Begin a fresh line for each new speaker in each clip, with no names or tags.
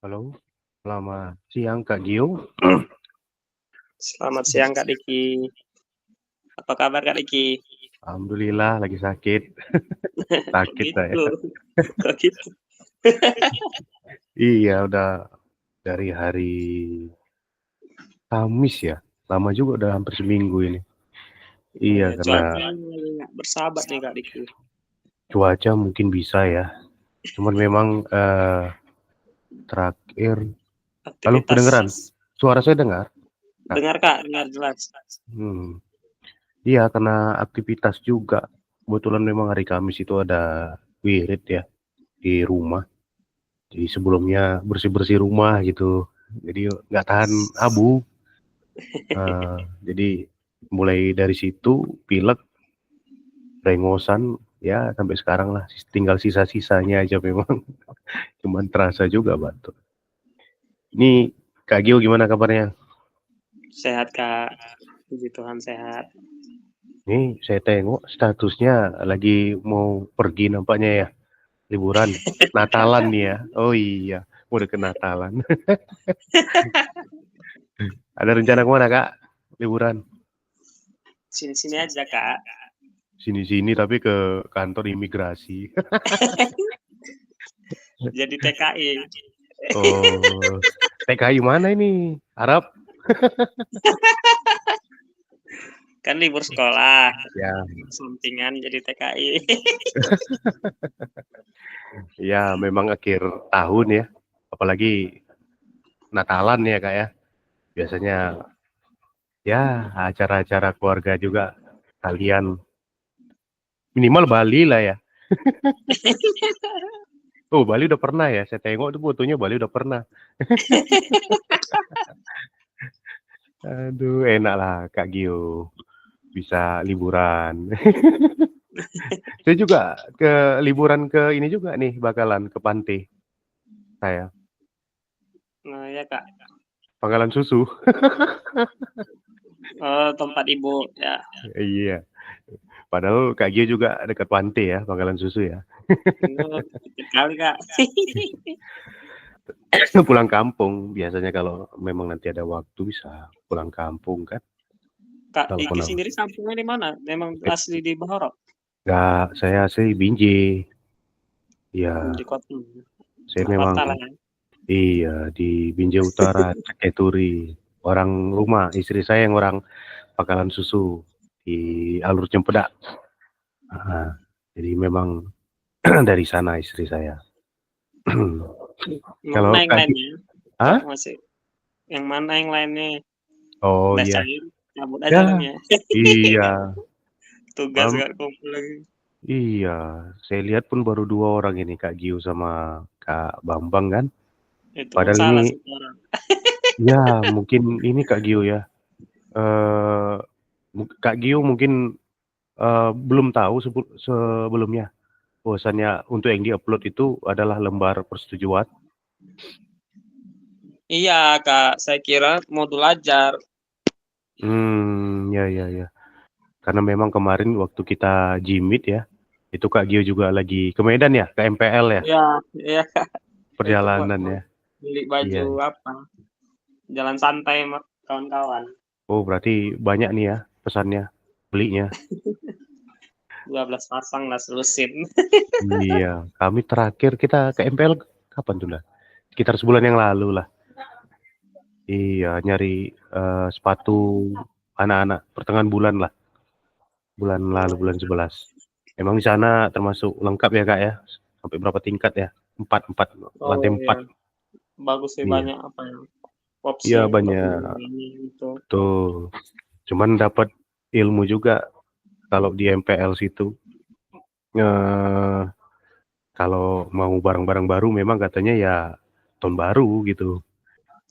Halo, selamat siang Kak Gio.
Selamat siang Kak Diki. Apa kabar Kak Diki?
Alhamdulillah lagi sakit.
Kok
Sakit saya.
gitu? Kok gitu?
Iya, udah dari hari Kamis ya. Lama juga, udah hampir seminggu ini.
Oh
Iya,
ya,
karena
cuaca lagi nggak bersahabat nih Kak Diki.
cuaca mungkin bisa ya. Cuman memang terakhir. Halo,
Aktivitas
kedengeran? Suara saya dengar? Kak?
dengar Kak, dengar jelas.
Hmm. Iya, karena aktivitas juga. Kebetulan memang hari Kamis itu ada wirid ya di rumah. Jadi sebelumnya bersih-bersih rumah gitu. Jadi nggak tahan abu. Jadi mulai dari situ pilek, rengosan, ya sampai sekarang lah. Tinggal sisa-sisanya aja memang. Cuman terasa juga batuk. Ini Kak Gio gimana kabarnya?
Sehat Kak, puji Tuhan sehat.
Nih saya tengok statusnya lagi mau pergi nampaknya ya. Liburan. Natalan nih ya. Oh iya, udah ke Natalan. Ada rencana kemana Kak? Liburan?
Sini-sini aja Kak.
Sini-sini tapi ke kantor imigrasi.
Jadi TKI.
Oh, TKI mana ini? Arab?
Kan libur sekolah.
Ya,
Sampingan jadi TKI.
ya memang akhir tahun ya. Apalagi Natalan ya Kak ya. Biasanya ya acara-acara keluarga juga kalian. Minimal Bali lah ya. Oh, Bali udah pernah ya. Saya tengok tuh fotonya Bali udah pernah. Aduh, enak lah Kak Gio. Bisa liburan. Saya juga ke liburan ke ini juga nih, bakalan ke pantai saya.
Nah ya Kak.
Pangkalan Susu.
Oh, tempat ibu ya.
Iya. Padahal Kak Gio juga dekat pantai ya, Pangkalan Susu ya.
Dikit kali Kak.
Pulang kampung biasanya kalau memang nanti ada waktu bisa pulang kampung kan.
Kak
Kalau
Diki
pulang
sendiri kampungnya di mana? Memang asli di Bahoro?
nggak, saya asli Binjai. Ya,
Di kota.
saya
Nggak
memang
kota lah ya.
iya di Binjai Utara, Caketuri. Orang rumah, istri saya yang orang Pangkalan Susu di Alur Cempedak. Ah, jadi memang dari sana istri saya. Kalau
Mana yang
Kak Gio,
lainnya?
ah?
Kak masih. Yang mana yang lainnya?
Oh
Udah
iya,
cair, cabut
ya
aja dong ya.
iya.
Tugas
Malam
gak kumpul lagi.
iya, saya lihat pun baru 2 orang ini, Kak Giu sama Kak Bambang kan.
Itu pun
Padahal
salah
ini,
sih orang.
ya mungkin ini Kak Giu ya. Eh, Kak Giu mungkin belum tahu sebelumnya. Bahwasannya untuk yang diupload itu adalah lembar persetujuan.
Iya Kak, saya kira modul ajar.
Ya ya ya. Karena memang kemarin waktu kita Jimit ya, itu Kak Gio juga lagi ke Medan ya, ke MPL ya,
Iya, iya Kak. Itu buat
perjalanan ya.
beli baju
Iya.
apa? Jalan santai sama kawan-kawan.
Oh, berarti banyak nih ya pesannya, belinya.
12 pasang lah selusin.
Iya, kami terakhir kita ke MPL kapan tuh lah? Sekitar sebulan yang lalu lah. Iya, nyari sepatu anak-anak pertengahan bulan lah. Bulan lalu, bulan 11. Emang di sana termasuk lengkap ya Kak ya? Sampai berapa tingkat ya? Empat, lantai
Oh iya,
4.
bagus sih
Iya,
banyak apa ya? Opsi
iya
untuk
banyak.
ini gitu.
Tuh, cuman dapat ilmu juga kalau di MPL situ. Eh, kalau mau barang-barang baru memang katanya ya tahun baru gitu.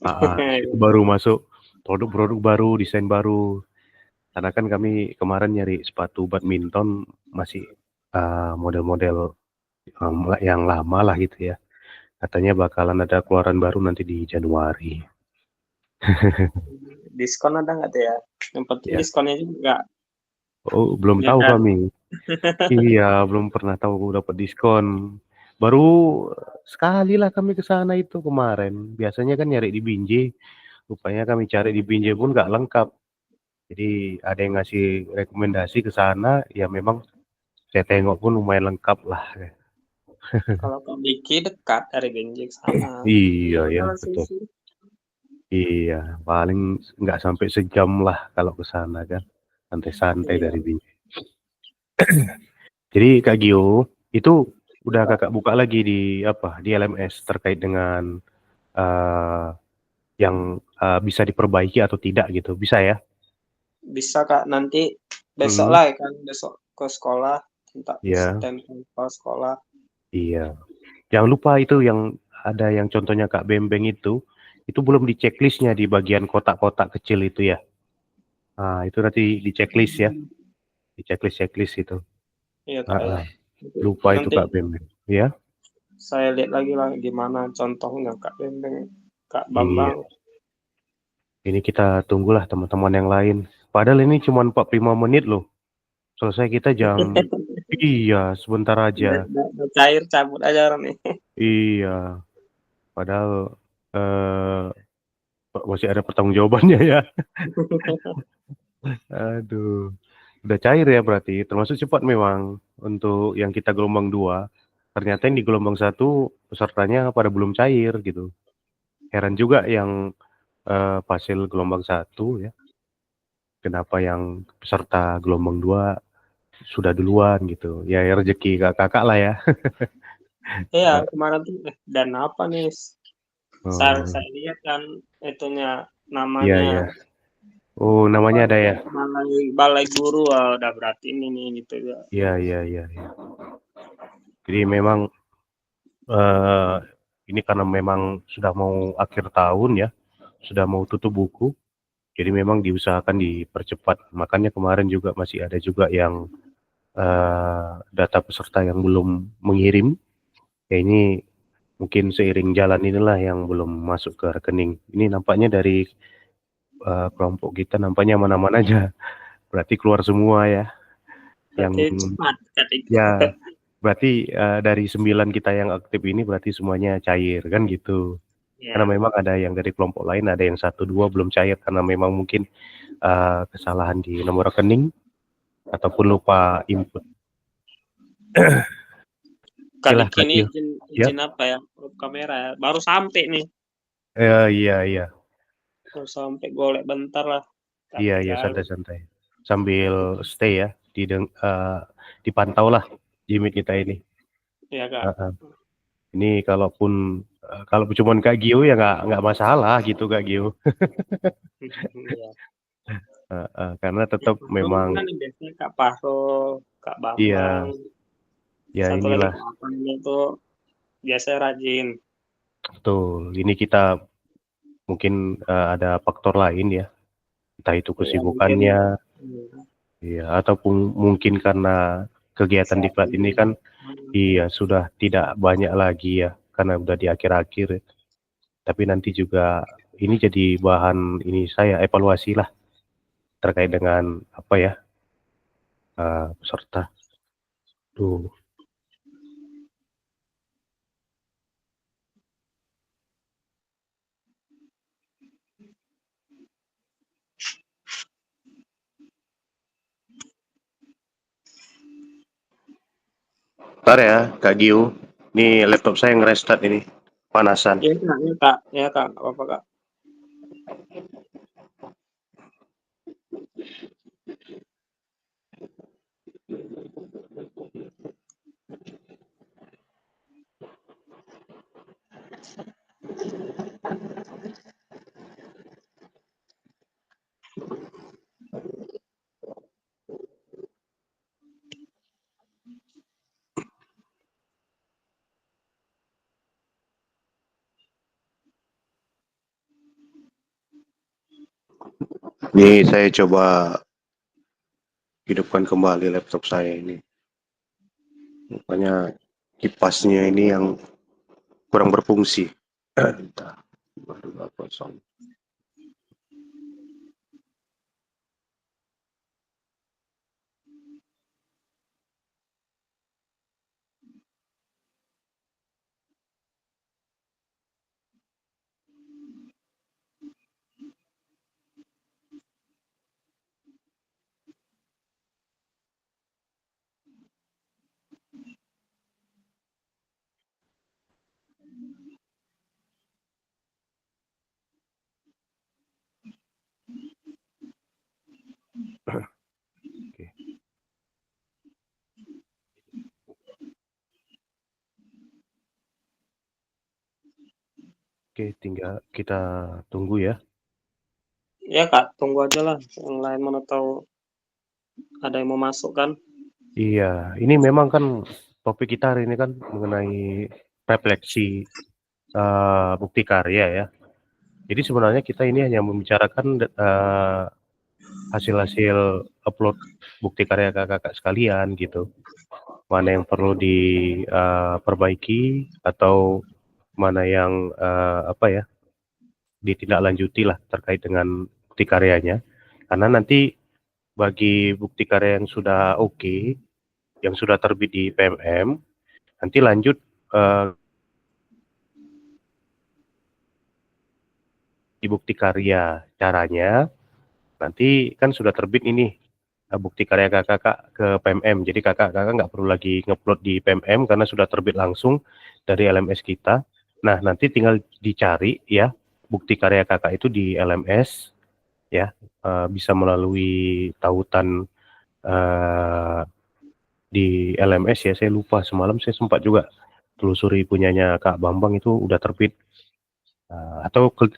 Itu baru masuk produk-produk baru, desain baru. Karena kan kami kemarin nyari sepatu badminton masih model-model yang lama lah gitu ya. Katanya bakalan ada keluaran baru nanti di Januari.
Diskon ada nggak tuh ya? Yang penting
Ya.
diskonnya juga
Oh, belum
ya
tahu
kan?
kami. Iya, belum pernah tahu dapat diskon. Baru sekali lah kami ke sana itu kemarin. Biasanya kan nyari di Binjai, rupanya kami cari di Binjai pun nggak lengkap. Jadi ada yang ngasih rekomendasi ke sana, ya memang saya tengok pun lumayan lengkap lah.
Kalau ke Biki dekat dari Benjik sana.
Iya ya,
Tinggal
betul.
sisi.
Iya, paling nggak sampai sejam lah kalau ke sana kan. Santai-santai
Iya.
dari Binjai. Jadi Kak Gio, itu udah kakak buka lagi di apa di LMS terkait dengan eh, yang bisa diperbaiki atau tidak gitu, bisa ya?
Bisa Kak, nanti besok
Hmm,
lah ya kan, besok ke sekolah, minta
ya,
stempel ke sekolah.
iya. Jangan lupa itu yang ada yang contohnya Kak Bembeng itu belum di checklistnya di bagian kotak-kotak kecil itu ya. Nah, itu nanti di checklist ya, di checklist itu.
Iya Kak
Ah,
ya.
ah. Lupa itu
Nanti
Kak Bembeng, ya.
saya lihat lagi lah gimana contohnya Kak Bembeng, Kak
Iya.
Bambang.
Ini kita tunggulah teman-teman yang lain. Padahal ini cuma 45 menit loh. Selesai kita jam, iya, sebentar aja.
Udah cair cabut aja orang nih.
Iya, padahal masih ada pertanggungjawabannya ya. Aduh, udah cair ya berarti. Termasuk cepat memang untuk yang kita gelombang 2. Ternyata yang di gelombang 1 pesertanya pada belum cair gitu. Heran juga yang pasil gelombang 1 ya. Kenapa yang peserta gelombang 2 sudah duluan gitu. Ya, ya rezeki kakak-kakak lah ya.
Iya,
Eh,
kemarin tuh dan apa nih? Saya
oh,
lihat kan itunya
iya
namanya
iya. Oh,
apa
namanya ada ya.
balai balai guru, udah berarti ini nih gitu ya.
Iya iya iya iya. Jadi memang eh ini karena memang sudah mau akhir tahun ya, sudah mau tutup buku, jadi memang diusahakan dipercepat. Makanya kemarin juga masih ada juga yang data peserta yang belum mengirim. Ya ini mungkin seiring jalan inilah yang belum masuk ke rekening. Ini nampaknya dari kelompok kita nampaknya aman-aman aja. Berarti keluar semua ya. Yang
Berarti cepat ketika
ya berarti dari 9 kita yang aktif ini berarti semuanya cair kan gitu. Karena
ya.
memang ada yang dari kelompok lain, ada yang satu dua belum cair karena memang mungkin kesalahan di nomor rekening ataupun lupa input. Oke
Kak
lah
Diki
Kak
ini
Gio.
izin
Ya,
izin apa ya? Kamera ya. Baru sampai nih.
iya iya
Baru sampai golek bentar lah.
iya
Tapi
iya
ya,
santai-santai. Sambil stay ya, dipantau lah Jimit kita ini.
ya Kak.
Uh-uh. Ini kalaupun kalau cuma Kak Gio ya nggak masalah gitu Kak Gio.
Iya.
Karena
Ya,
tetap
itu
memang
mana nih biasanya Kak Fahrul, Kak Bambang,
iya ya
satu lagi
inilah
Kak Afan itu biasanya rajin.
betul. Ini kita mungkin ada faktor lain ya, entah itu
Ya mungkin
kesibukannya,
hmm,
iya, ataupun mungkin karena kegiatan diklat ini
kesehatan.
kan iya sudah tidak banyak lagi ya, karena udah di akhir-akhir. Tapi nanti juga ini jadi bahan ini saya evaluasi lah terkait dengan apa ya peserta. Tuh, ntar ya Kak Gio, ini laptop saya nge-restart ini, panasan.
Ya Kak, nggak apa-apa Kak.
Ini saya coba hidupkan kembali laptop saya ini. Rupanya kipasnya ini yang kurang berfungsi. Entah. 220. Oke, tinggal kita tunggu ya.
Ya Kak, tunggu aja lah. Yang lain mana tahu ada yang mau masuk kan.
Iya, ini memang kan topik kita hari ini kan mengenai refleksi bukti karya ya. Jadi sebenarnya kita ini hanya membicarakan hasil-hasil upload bukti karya kakak-kakak sekalian gitu. Mana yang perlu diperbaiki atau mana yang apa ya ditindaklanjuti lah terkait dengan bukti karyanya. Karena nanti bagi bukti karya yang sudah oke, yang sudah terbit di PMM, nanti lanjut di bukti karya. Caranya nanti kan sudah terbit ini bukti karya kakak ke PMM. Jadi kakak-kakak nggak perlu lagi ngupload di PMM karena sudah terbit langsung dari LMS kita. Nah, nanti tinggal dicari ya bukti karya kakak itu di LMS ya, bisa melalui tautan di LMS ya. Saya lupa, semalam saya sempat juga telusuri punyanya Kak Bambang itu udah terbit. Atau ke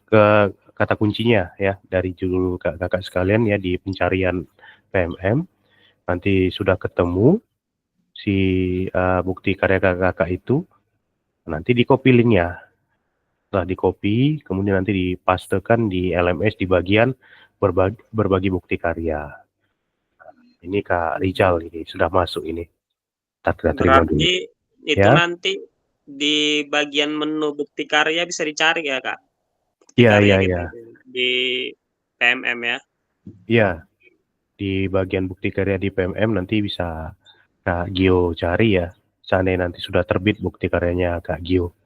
kata kuncinya ya dari judul kakak sekalian ya di pencarian PMM, nanti sudah ketemu si bukti karya kakak itu, nanti di copy linknya. Setelah di copy, kemudian nanti dipastekan di LMS di bagian berbagi bukti karya. Ini Kak Rijal ini sudah masuk ini. Kita terima dulu.
Berarti itu
Ya,
nanti di bagian menu bukti karya bisa dicari ya Kak? Bukti
iya,
karya
iya,
kita
iya.
itu di PMM ya.
Iya, di bagian bukti karya di PMM nanti bisa Kak Gio cari ya. Seandainya nanti sudah terbit bukti karyanya Kak Gio.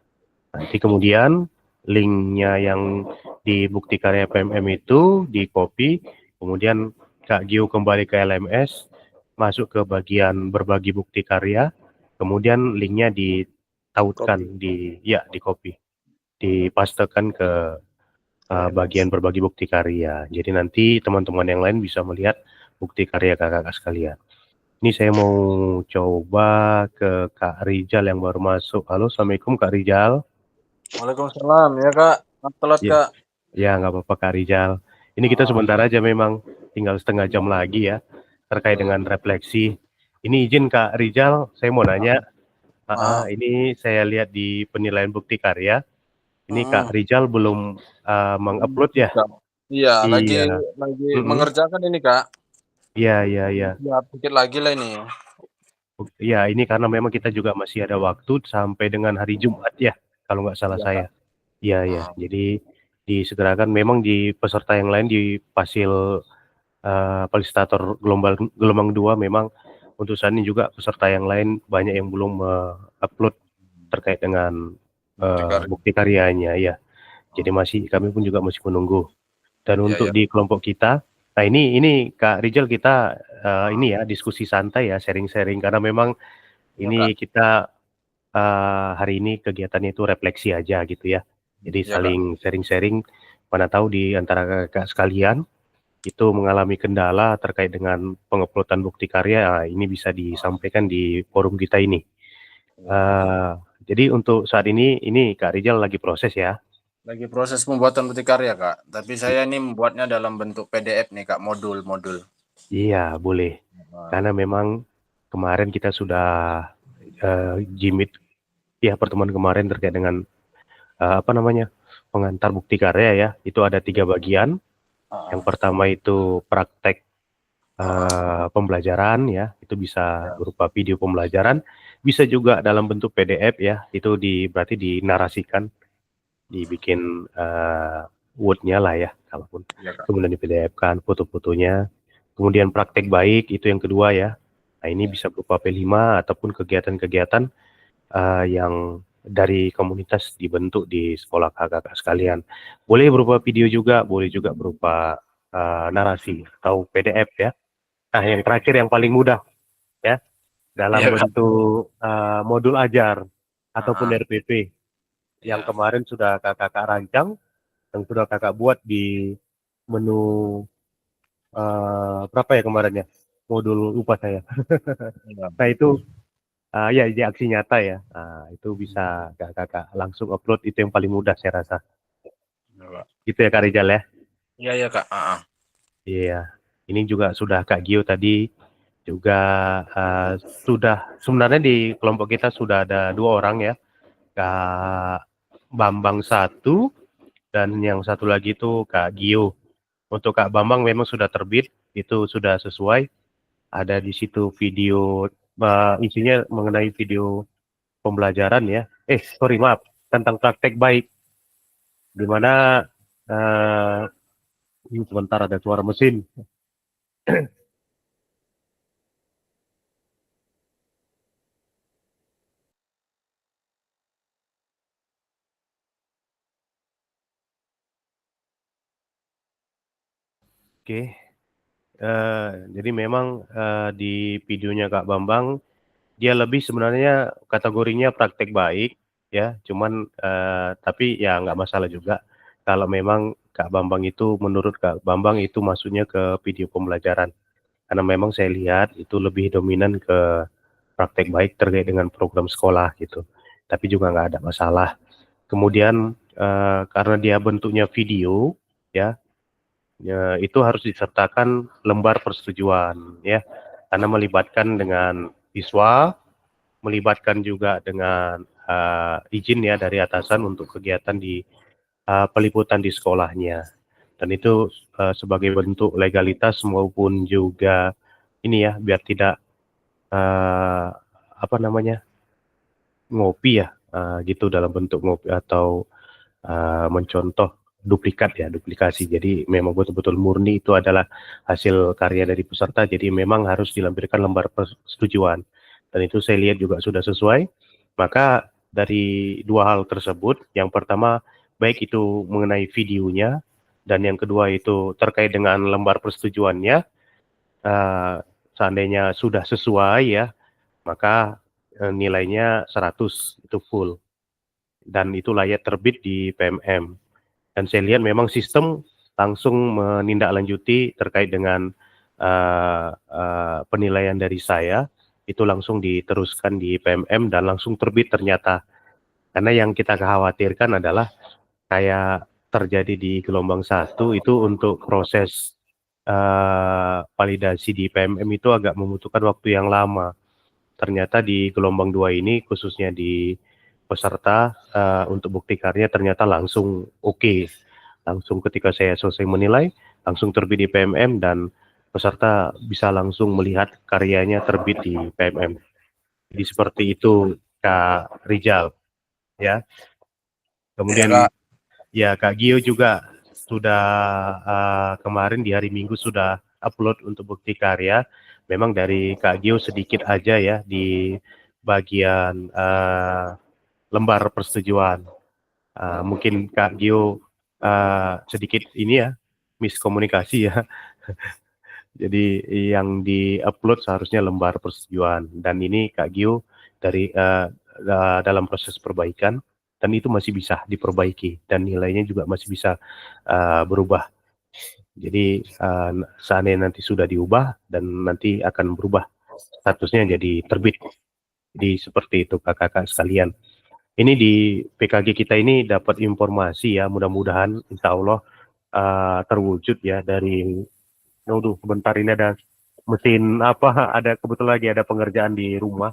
Nanti kemudian linknya yang di bukti karya PMM itu di copy, kemudian Kak Gio kembali ke LMS, masuk ke bagian berbagi bukti karya, kemudian linknya ditautkan di copy, dipastekan ke bagian berbagi bukti karya. Jadi nanti teman-teman yang lain bisa melihat bukti karya kakak-kakak sekalian. Ini saya mau coba ke Kak Rijal yang baru masuk. Halo, Assalamualaikum Kak Rijal.
Waalaikumsalam ya Kak. Telat
Ya,
Kak.
ya nggak apa-apa Kak Rijal. Ini kita sebentar aja memang tinggal setengah jam lagi ya terkait dengan refleksi. Ini izin Kak Rijal, saya mau nanya. Ini saya lihat di penilaian bukti karya. Ini Kak Rijal belum mengupload ya?
Iya, lagi
Iya.
mengerjakan ini Kak.
Iya, iya, iya.
Ya, dikit lagi lah ini.
Ya, ini karena memang kita juga masih ada waktu sampai dengan hari Jumat ya, kalau nggak salah
Iya,
saya. Iya, ya. Jadi disegerakan memang di peserta yang lain di Pasil Fasilitator gelombang 2 memang untuk saat ini juga peserta yang lain banyak yang belum upload terkait dengan bukti karyanya ya. Jadi kami pun juga masih menunggu. Dan untuk di kelompok kita, nah ini Kak Rijal kita ini ya diskusi santai ya, sharing-sharing karena memang ini kita hari ini kegiatannya itu refleksi aja gitu ya. Jadi saling sharing-sharing, mana tahu di antara kakak sekalian itu mengalami kendala terkait dengan penguploadan bukti karya, ini bisa disampaikan di forum kita ini. Jadi untuk saat ini Kak Rijal lagi proses ya.
Lagi proses pembuatan bukti karya Kak. Tapi saya ini membuatnya dalam bentuk PDF nih Kak, modul-modul.
Iya, boleh. Karena memang kemarin kita sudah jimit ya pertemuan kemarin terkait dengan pengantar bukti karya ya. Itu ada 3 bagian. Yang pertama itu praktek pembelajaran ya, itu bisa berupa video pembelajaran, bisa juga dalam bentuk PDF ya, itu berarti dinarasikan, dibikin Word-nya lah ya, kalaupun kemudian di PDF-kan foto-fotonya. Kemudian praktek baik itu yang kedua ya. Nah, ini bisa berupa P5 ataupun kegiatan-kegiatan yang dari komunitas dibentuk di sekolah kakak-kakak sekalian. Boleh berupa video juga, boleh juga berupa narasi atau PDF ya. Nah, yang terakhir yang paling mudah ya, dalam bentuk modul ajar ataupun RPP yang kemarin sudah kakak rancang, yang sudah kakak buat di menu berapa ya kemarin ya, modul lupa saya. Nah itu ya di aksi nyata ya, itu bisa kakak langsung upload, itu yang paling mudah saya rasa.
Ya, Kak.
Gitu ya Kak Rizal ya.
Iya ya Kak.
Iya. Ini juga sudah Kak Gio tadi juga sudah sebenarnya di kelompok kita sudah ada 2 orang ya. Kak Bambang satu dan yang satu lagi itu Kak Gio. Untuk Kak Bambang memang sudah terbit, itu sudah sesuai. Ada di situ video isinya mengenai video pembelajaran ya. Sorry maaf, tentang praktek baik. Di mana ini sebentar ada suara mesin. Oke. Jadi memang di videonya Kak Bambang dia lebih sebenarnya kategorinya praktek baik ya, cuman tapi ya nggak masalah juga kalau memang Kak Bambang itu menurut Kak Bambang itu masuknya ke video pembelajaran. Karena memang saya lihat itu lebih dominan ke praktek baik terkait dengan program sekolah gitu. Tapi juga nggak ada masalah. Kemudian karena dia bentuknya video ya, itu harus disertakan lembar persetujuan ya, karena melibatkan dengan siswa, melibatkan juga dengan izin ya dari atasan untuk kegiatan di peliputan di sekolahnya. Dan itu sebagai bentuk legalitas maupun juga ini ya, biar tidak apa namanya, ngopi ya, gitu dalam bentuk ngopi atau mencontoh duplikat ya, duplikasi. Jadi memang betul-betul murni itu adalah hasil karya dari peserta, jadi memang harus dilampirkan lembar persetujuan. Dan itu saya lihat juga sudah sesuai. Maka dari 2 hal tersebut, yang pertama baik itu mengenai videonya, dan yang kedua itu terkait dengan lembar persetujuannya, seandainya sudah sesuai ya, maka nilainya 100 itu full. Dan itu layak terbit di PMM. Dan saya lihat memang sistem langsung menindaklanjuti terkait dengan penilaian dari saya, itu langsung diteruskan di PMM dan langsung terbit ternyata. Karena yang kita khawatirkan adalah kayak terjadi di gelombang 1 itu untuk proses validasi di PMM itu agak membutuhkan waktu yang lama. Ternyata di gelombang 2 ini khususnya di peserta untuk bukti karya ternyata langsung oke. Langsung ketika saya selesai menilai, langsung terbit di PMM dan peserta bisa langsung melihat karyanya terbit di PMM. Jadi seperti itu Kak Rizal ya. Kemudian
Kak.
ya Kak Gio juga sudah kemarin di hari Minggu sudah upload untuk bukti karya. Memang dari Kak Gio sedikit aja ya di bagian lembar persetujuan. Mungkin Kak Gio sedikit ini ya, miskomunikasi ya. Jadi yang di-upload seharusnya lembar persetujuan, dan ini Kak Gio dari dalam proses perbaikan, dan itu masih bisa diperbaiki dan nilainya juga masih bisa berubah. Jadi seandainya nanti sudah diubah dan nanti akan berubah statusnya jadi terbit. Jadi seperti itu kakak-kakak sekalian. Ini di PKG kita ini dapat informasi ya, mudah-mudahan insya Allah terwujud ya dari, sebentar ini ada mesin apa, ada kebetulan lagi ada pengerjaan di rumah.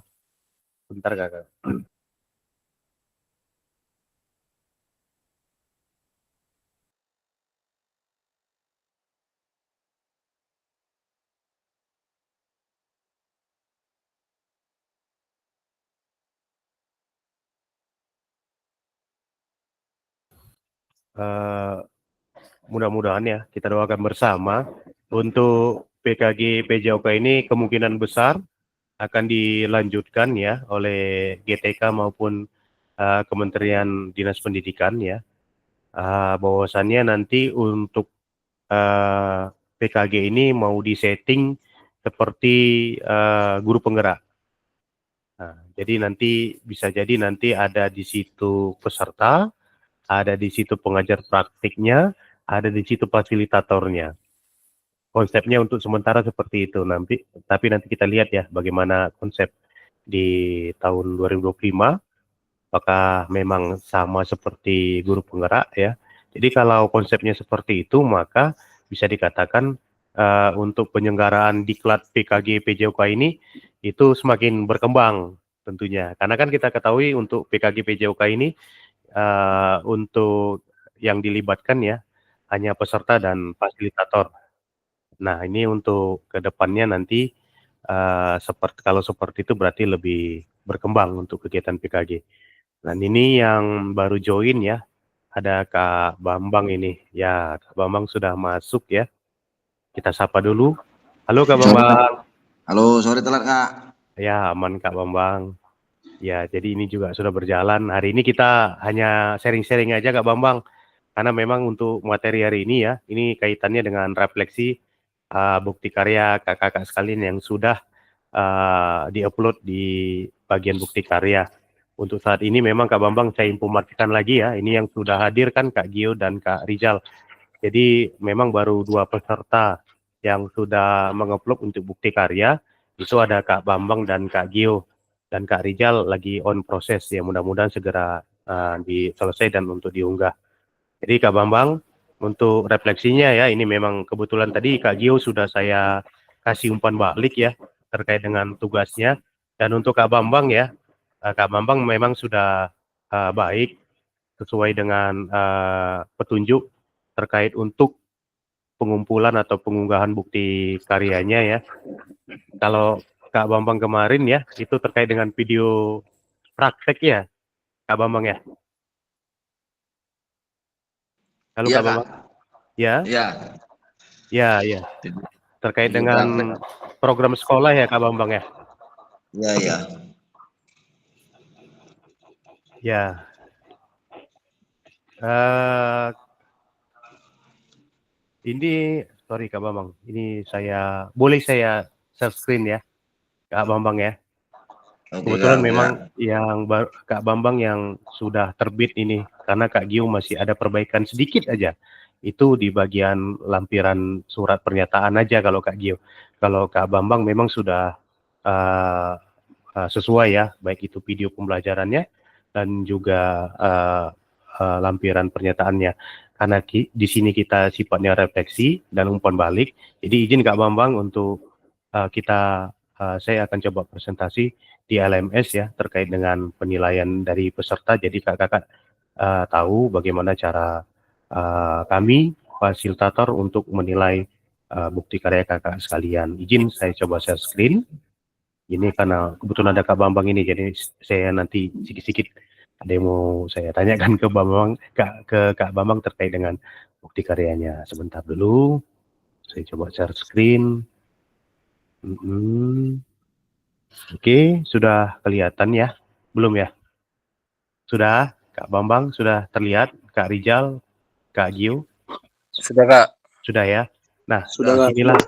Bentar kakak. Mudah-mudahan ya kita doakan bersama untuk PKG PJOK ini kemungkinan besar akan dilanjutkan ya oleh GTK maupun Kementerian Dinas Pendidikan ya. Bahwasannya nanti untuk PKG ini mau disetting seperti guru penggerak. Jadi nanti bisa jadi nanti ada di situ peserta, ada di situ pengajar praktiknya, ada di situ fasilitatornya. Konsepnya untuk sementara seperti itu nanti, tapi nanti kita lihat ya bagaimana konsep di tahun 2025. Apakah memang sama seperti guru penggerak ya, Jadi kalau konsepnya seperti itu, maka bisa dikatakan untuk penyelenggaraan diklat PKG PJOK ini itu semakin berkembang tentunya. Karena kan kita ketahui untuk PKG PJOK ini untuk yang dilibatkan ya hanya peserta dan fasilitator. Nah, ini untuk kedepannya nanti kalau seperti itu berarti lebih berkembang untuk kegiatan PKG. Dan ini yang baru join ya, ada Kak Bambang ini. Ya, Kak Bambang sudah masuk ya. Kita sapa dulu. Halo Kak Bambang.
Halo, sore telat Kak.
Ya, aman Kak Bambang. Ya, jadi ini juga sudah berjalan. Hari ini kita hanya sharing-sharing aja Kak Bambang. Karena memang untuk materi hari ini ya, ini kaitannya dengan refleksi bukti karya kakak-kakak sekalian yang sudah diupload di bagian bukti karya. Untuk saat ini memang Kak Bambang saya informasikan lagi ya, ini yang sudah hadir kan Kak Gio dan Kak Rizal. Jadi memang baru 2 peserta yang sudah mengupload untuk bukti karya, itu ada Kak Bambang dan Kak Gio. Dan Kak Rizal lagi on proses ya, mudah-mudahan segera diselesai dan untuk diunggah. Jadi Kak Bambang, untuk refleksinya ya, ini memang kebetulan tadi Kak Gio sudah saya kasih umpan balik ya, terkait dengan tugasnya. Dan untuk Kak Bambang ya, Kak Bambang memang sudah baik sesuai dengan petunjuk terkait untuk pengumpulan atau pengunggahan bukti karyanya ya. Kalau Kak Bambang kemarin ya, itu terkait dengan video praktek ya, Kak Bambang ya. Halo
Iya
Kak
Kak.
Bambang. Ya,
Iya.
ya. Terkait
Video
dengan
praktek.
program sekolah ya Kak Bambang ya.
Iya.
Ya. Ini sorry Kak Bambang, ini boleh saya share screen ya Kak Bambang ya.
Oke
Kebetulan
Kak,
memang
ya.
yang Kak Bambang yang sudah terbit ini, karena Kak Gio masih ada perbaikan sedikit aja. Itu di bagian lampiran surat pernyataan aja kalau Kak Gio. Kalau Kak Bambang memang sudah sesuai ya, baik itu video pembelajarannya dan juga lampiran pernyataannya. Karena di sini kita sifatnya refleksi dan umpan balik. Jadi izin Kak Bambang untuk saya akan coba presentasi di LMS ya terkait dengan penilaian dari peserta. Jadi kakak-kakak tahu bagaimana cara kami fasilitator untuk menilai bukti karya kakak sekalian. Izin saya coba share screen. Ini karena kebetulan ada Kak Bambang ini, jadi saya nanti sedikit-sedikit ada yang mau saya tanyakan ke Bambang, ke Kak Bambang terkait dengan bukti karyanya. Sebentar dulu, saya coba share screen. Oke, sudah kelihatan ya? Belum ya? Sudah, Kak Bambang sudah terlihat, Kak Rizal, Kak Gio?
Sudah Kak.
Sudah ya? Nah,
Sudah
inilah.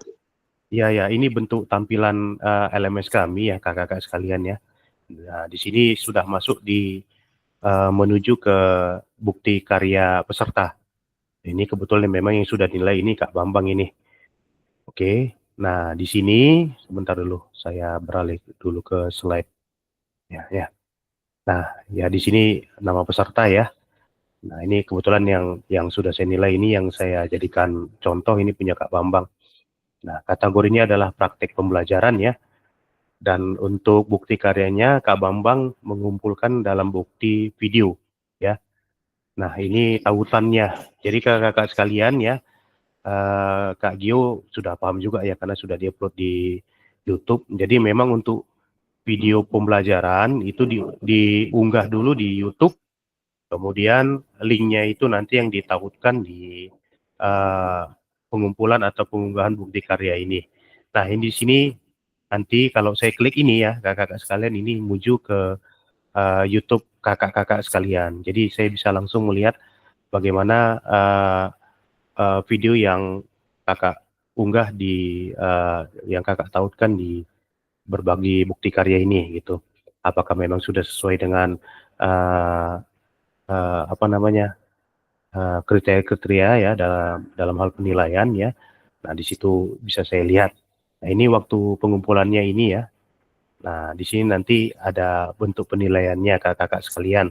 Ya, ini bentuk tampilan LMS kami ya, kakak-kakak sekalian ya. Nah, di sini sudah masuk di menuju ke bukti karya peserta. Ini kebetulan memang yang sudah dinilai ini Kak Bambang ini. Oke, nah di sini sebentar dulu saya beralih dulu ke slide. Ya. Nah, ya di sini nama peserta ya. Nah, ini kebetulan yang sudah saya nilai ini yang saya jadikan contoh ini punya Kak Bambang. Nah, kategorinya adalah praktek pembelajaran ya. Dan untuk bukti karyanya Kak Bambang mengumpulkan dalam bukti video ya. Nah, ini tautannya. Jadi kakak-kakak sekalian ya, Kak Gio sudah paham juga ya karena sudah diupload di YouTube. Jadi memang untuk video pembelajaran itu diunggah dulu di YouTube. Kemudian linknya itu nanti yang ditautkan di pengumpulan atau pengunggahan bukti karya ini. Nah, ini di sini nanti kalau saya klik ini ya, kakak-kakak sekalian ini menuju ke YouTube kakak-kakak sekalian. Jadi saya bisa langsung melihat bagaimana video yang kakak unggah yang kakak tautkan di berbagi bukti karya ini gitu. Apakah memang sudah sesuai dengan kriteria-kriteria ya dalam hal penilaian ya. Nah, di situ bisa saya lihat. Nah, ini waktu pengumpulannya ini ya. Nah, di sini nanti ada bentuk penilaiannya kakak-kakak sekalian.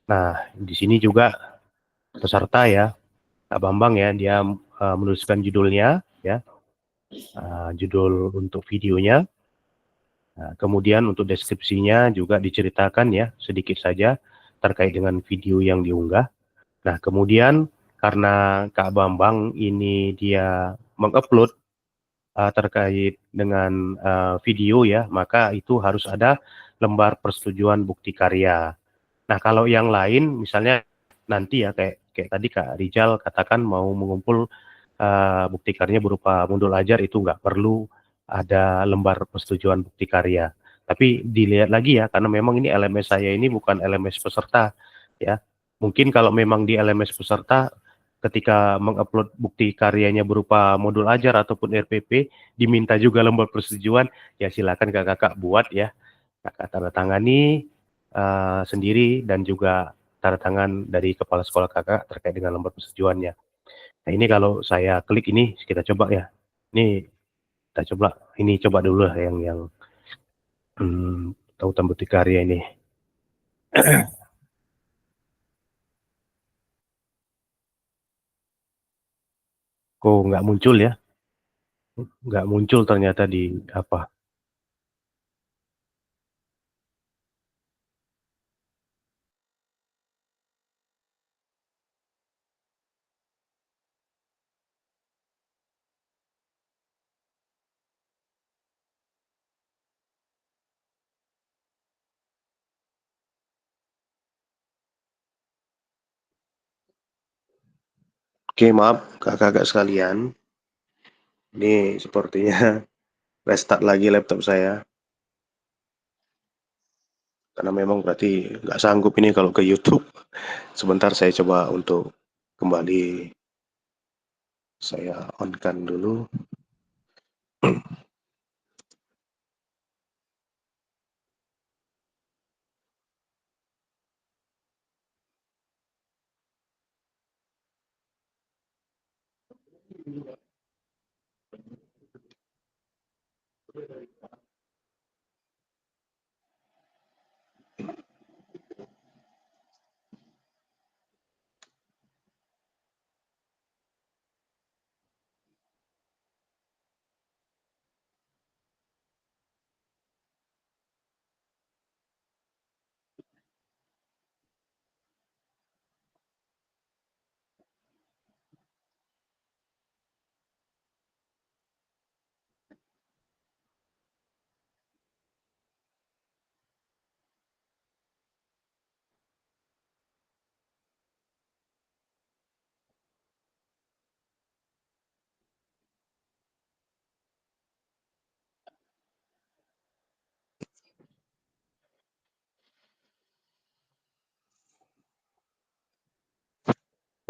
Nah, di sini juga peserta ya, Kak Bambang ya, dia menuliskan judulnya ya, judul untuk videonya. Nah, kemudian untuk deskripsinya juga diceritakan ya sedikit saja terkait dengan video yang diunggah. Nah, kemudian karena Kak Bambang ini dia mengupload terkait dengan video ya, maka itu harus ada lembar persetujuan bukti karya. Nah, kalau yang lain misalnya nanti ya kayak tadi Kak Rijal katakan mau mengumpul bukti karyanya berupa modul ajar, itu nggak perlu ada lembar persetujuan bukti karya. Tapi dilihat lagi ya, karena memang ini LMS saya ini bukan LMS peserta ya. Mungkin kalau memang di LMS peserta ketika mengupload bukti karyanya berupa modul ajar ataupun RPP diminta juga lembar persetujuan, ya silakan kakak-kakak buat ya. Kakak tanda tangani sendiri dan juga tanda tangan dari kepala sekolah kakak terkait dengan lembar persetujuannya. Nah, ini kalau saya klik ini kita coba ya. Ini kita coba, ini coba dulu lah yang tautan bukti karya ini. Kok nggak muncul ya? Nggak muncul ternyata di apa? Oke, maaf kakak-kakak sekalian. Ini sepertinya restart lagi laptop saya. Karena memang berarti nggak sanggup ini kalau ke YouTube. Sebentar saya coba untuk kembali saya on-kan dulu.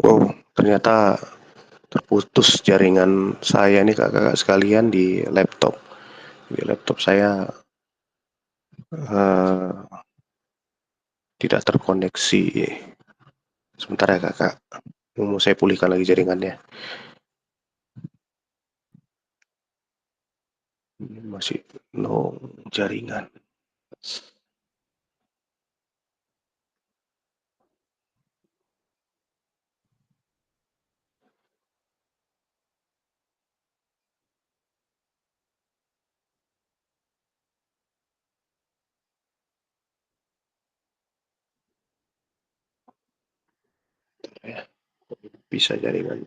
Wow, ternyata terputus jaringan saya nih kakak-kakak sekalian di laptop. Di laptop saya eh, tidak terkoneksi. Sebentar ya kakak, mau saya pulihkan lagi jaringannya. Ini masih no jaringan. Ya, bisa jaringan.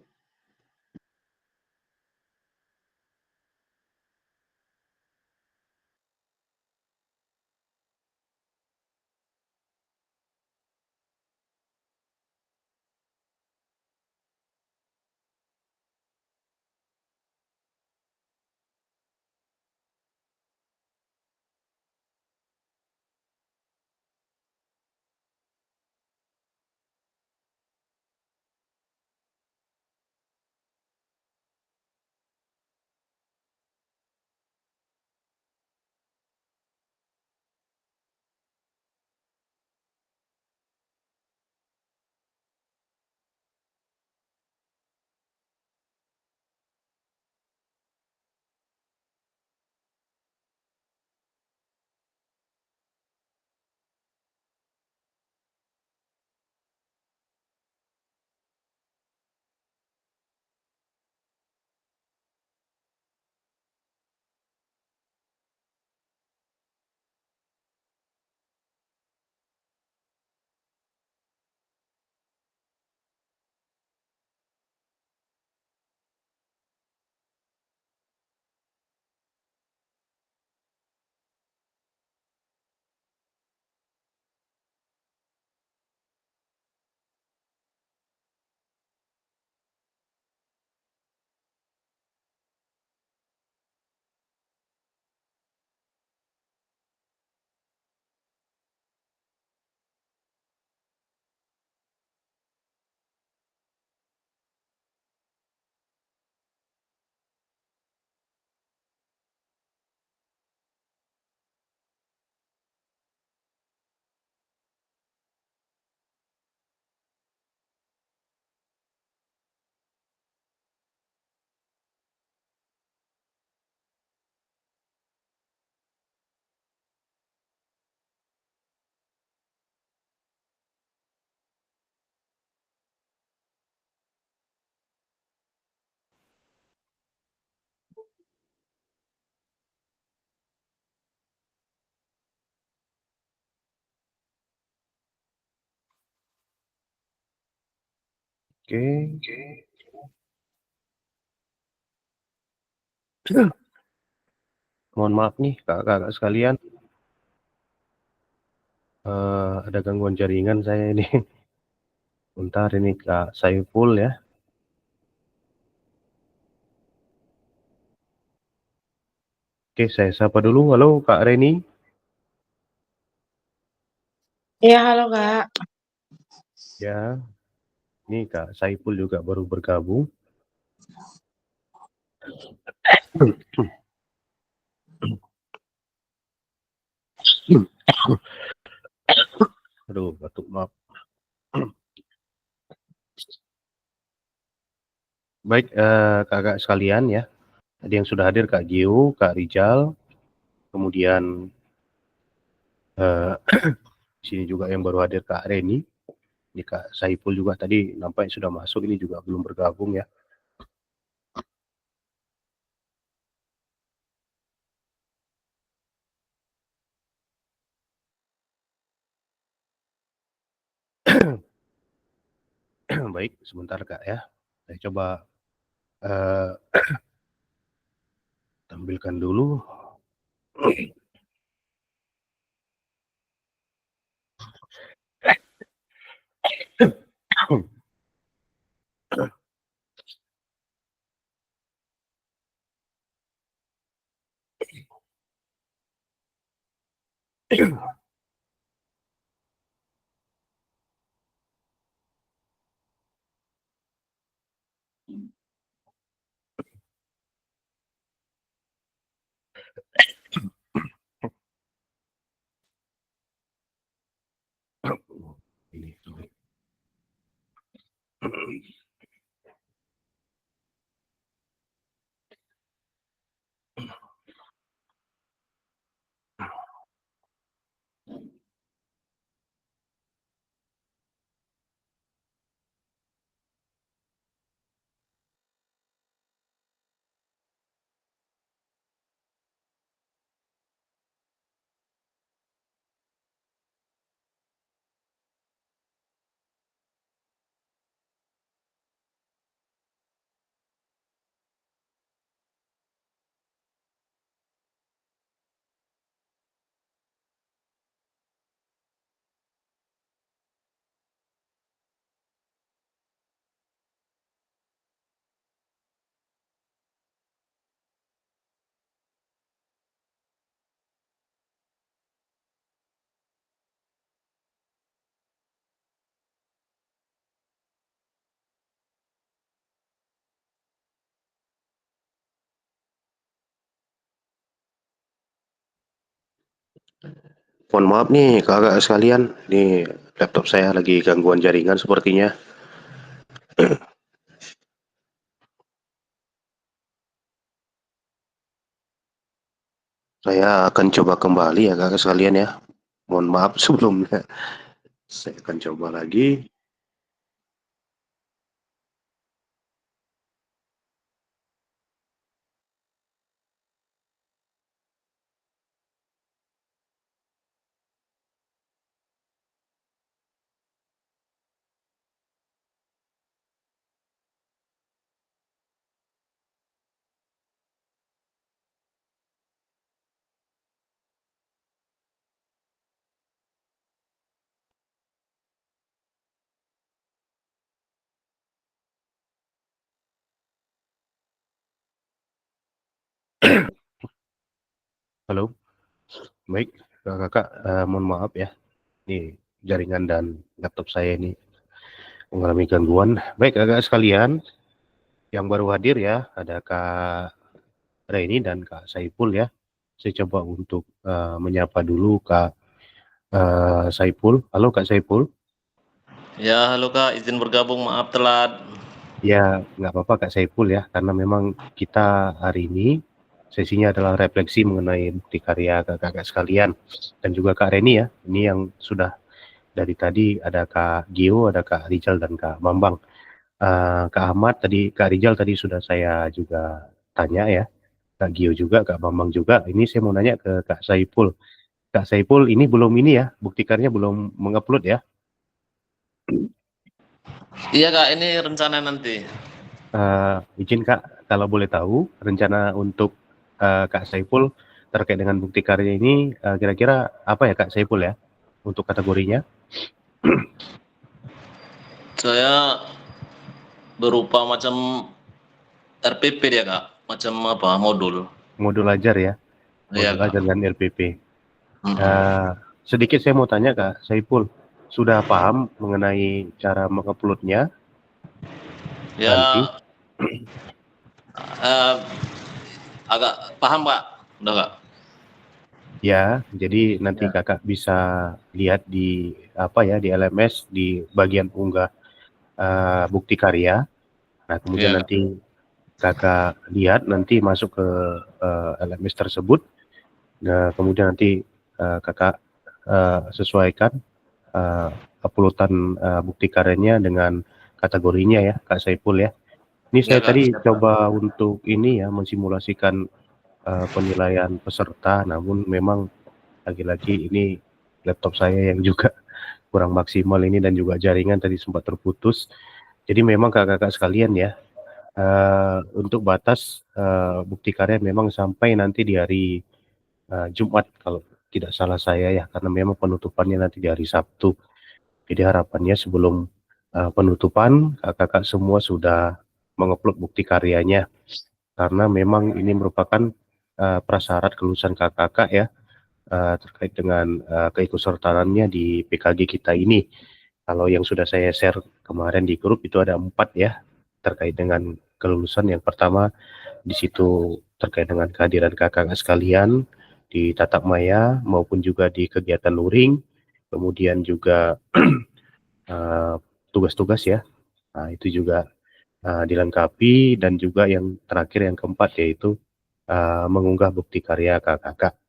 Oke. Mohon maaf nih kakak-kakak sekalian. Ada gangguan jaringan saya ini. Bentar ini Kak Saiful ya. Oke, saya sapa dulu. Halo Kak Reni.
Iya, halo Kak.
Ya, ini Kak Saiful juga baru bergabung. Aduh, batuk, maaf. Baik, kakak sekalian ya. Tadi yang sudah hadir Kak Gio, Kak Rijal, kemudian di sini juga yang baru hadir Kak Reni. Ini Kak Saiful juga tadi nampaknya sudah masuk, ini juga belum bergabung ya. Baik, sebentar Kak ya. Saya coba tampilkan dulu. Ini. Mohon maaf nih kakak sekalian, ini laptop saya lagi gangguan jaringan sepertinya. Saya akan coba kembali ya kakak sekalian ya. Mohon maaf sebelumnya. Saya akan coba lagi. Halo, baik kakak, mohon maaf ya. Ini jaringan dan laptop saya ini mengalami gangguan. Baik kakak sekalian, yang baru hadir ya, ada Kak Reni dan Kak Saiful ya. Saya coba untuk menyapa dulu Kak Saiful. Halo Kak Saiful.
Ya, halo Kak, izin bergabung, maaf telat.
Ya, nggak apa-apa Kak Saiful ya, karena memang kita hari ini sesinya adalah refleksi mengenai bukti karya kakak-kakak sekalian dan juga Kak Reni ya. Ini yang sudah dari tadi ada Kak Gio, ada Kak Rijal dan Kak Bambang. Kak Ahmad tadi, Kak Rijal tadi sudah saya juga tanya ya. Kak Gio juga, Kak Bambang juga. Ini saya mau nanya ke Kak Saiful. Kak Saiful ini belum ini ya, bukti karyanya belum mengupload ya?
Iya Kak, ini rencana nanti.
Izin Kak, kalau boleh tahu rencana untuk Kak Saiful terkait dengan bukti karya ini kira-kira apa ya Kak Saiful ya untuk kategorinya?
Saya berupa macam RPP dia Kak, macam apa modul.
Modul ajar ya,
Iya
modul
Kak.
ajar dan RPP.
Mm-mm.
Sedikit saya mau tanya Kak Saiful, sudah paham mengenai cara menguploadnya
Ya
nanti?
eh, agak paham Kak, udah Kak.
Ya, jadi nanti
Ya.
Kakak bisa lihat di apa ya di LMS di bagian unggah bukti karya. Nah, kemudian
Iya.
nanti Kakak lihat nanti masuk ke LMS tersebut. Nah, kemudian nanti Kakak sesuaikan uploadan bukti karyanya dengan kategorinya ya, Kak Saiful ya. Ini saya
Iya Kak,
tadi
siap, Kak.
coba untuk ini ya mensimulasikan penilaian peserta, namun memang lagi-lagi ini laptop saya yang juga kurang maksimal ini dan juga jaringan tadi sempat terputus. Jadi memang kakak-kakak sekalian ya, untuk batas bukti karya memang sampai nanti di hari Jumat kalau tidak salah saya ya, karena memang penutupannya nanti di hari Sabtu. Jadi harapannya sebelum penutupan kakak-kakak semua sudah mengupload bukti karyanya, karena memang ini merupakan prasyarat kelulusan kakak-kakak ya terkait dengan keikutsertaannya di PKG kita ini. Kalau yang sudah saya share kemarin di grup itu ada 4 ya terkait dengan kelulusan. Yang pertama di situ terkait dengan kehadiran kakak-kakak sekalian di tatap maya maupun juga di kegiatan luring, kemudian juga tugas-tugas ya. Nah, itu juga dilengkapi, dan juga yang terakhir yang keempat yaitu mengunggah bukti karya kakak-kakak.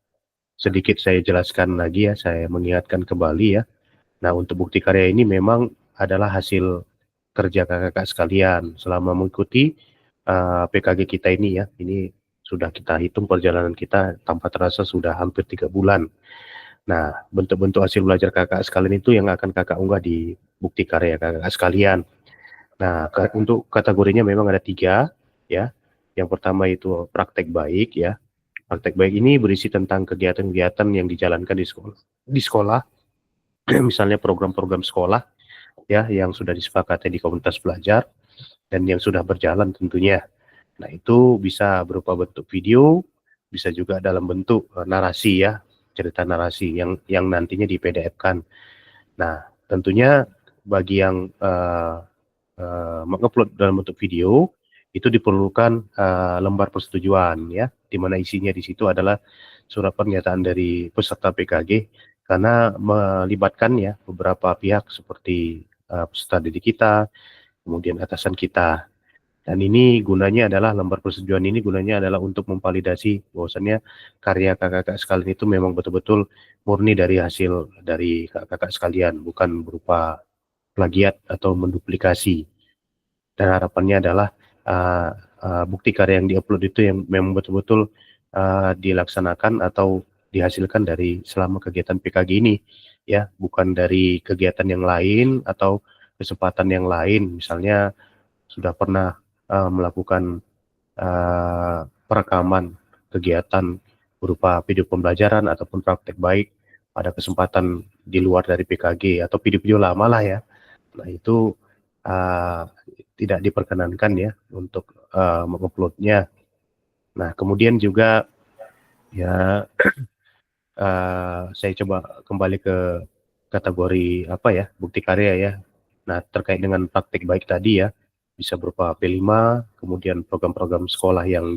Sedikit saya jelaskan lagi ya, saya mengingatkan kembali ya. Nah, untuk bukti karya ini memang adalah hasil kerja kakak-kakak sekalian selama mengikuti PKG kita ini ya. Ini sudah kita hitung perjalanan kita tanpa terasa sudah hampir 3 bulan. Nah, bentuk-bentuk hasil belajar kakak sekalian itu yang akan kakak unggah di bukti karya kakak sekalian. Nah, untuk kategorinya memang ada 3 ya. Yang pertama itu praktek baik ya. Praktek baik ini berisi tentang kegiatan-kegiatan yang dijalankan di sekolah, misalnya program-program sekolah ya yang sudah disepakati di komunitas belajar dan yang sudah berjalan tentunya. Nah, itu bisa berupa bentuk video, bisa juga dalam bentuk narasi ya, cerita narasi yang nantinya di PDF-kan. Nah, tentunya bagi yang mengupload dalam bentuk video itu diperlukan lembar persetujuan ya, di mana isinya di situ adalah surat pernyataan dari peserta PKG, karena melibatkan ya beberapa pihak seperti peserta didik kita, kemudian atasan kita. Dan ini gunanya adalah lembar persetujuan ini gunanya adalah untuk memvalidasi bahwasannya karya kakak-kakak sekalian itu memang betul-betul murni dari hasil dari kakak-kakak sekalian, bukan berupa plagiat atau menduplikasi. Dan harapannya adalah bukti karya yang diupload itu yang memang betul-betul dilaksanakan atau dihasilkan dari selama kegiatan PKG ini ya, bukan dari kegiatan yang lain atau kesempatan yang lain. Misalnya sudah pernah melakukan perekaman kegiatan berupa video pembelajaran ataupun praktek baik pada kesempatan di luar dari PKG atau video-video lama lah ya. Nah, itu tidak diperkenankan ya untuk menguploadnya. Nah, kemudian juga ya saya coba kembali ke kategori apa ya, bukti karya ya. Nah, terkait dengan praktik baik tadi ya, bisa berupa P5, kemudian program-program sekolah yang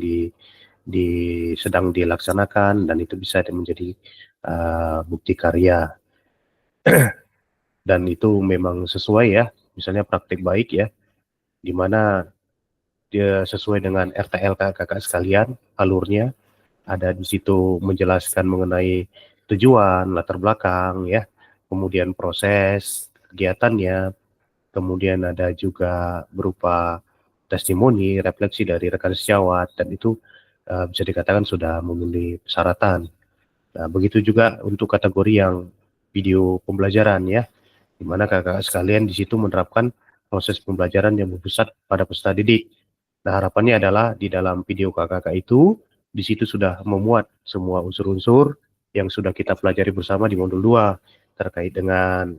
sedang dilaksanakan, dan itu bisa menjadi bukti karya. Dan itu memang sesuai ya, misalnya praktik baik ya, di mana dia sesuai dengan RTL kakak sekalian, alurnya ada di situ menjelaskan mengenai tujuan, latar belakang ya, kemudian proses kegiatannya, kemudian ada juga berupa testimoni, refleksi dari rekan sejawat, dan itu bisa dikatakan sudah memenuhi persyaratan. Nah, begitu juga untuk kategori yang video pembelajaran ya, di mana kakak sekalian di situ menerapkan proses pembelajaran yang berpusat pada peserta didik. Nah, harapannya adalah di dalam video kakak itu, di situ sudah memuat semua unsur-unsur yang sudah kita pelajari bersama di modul 2 terkait dengan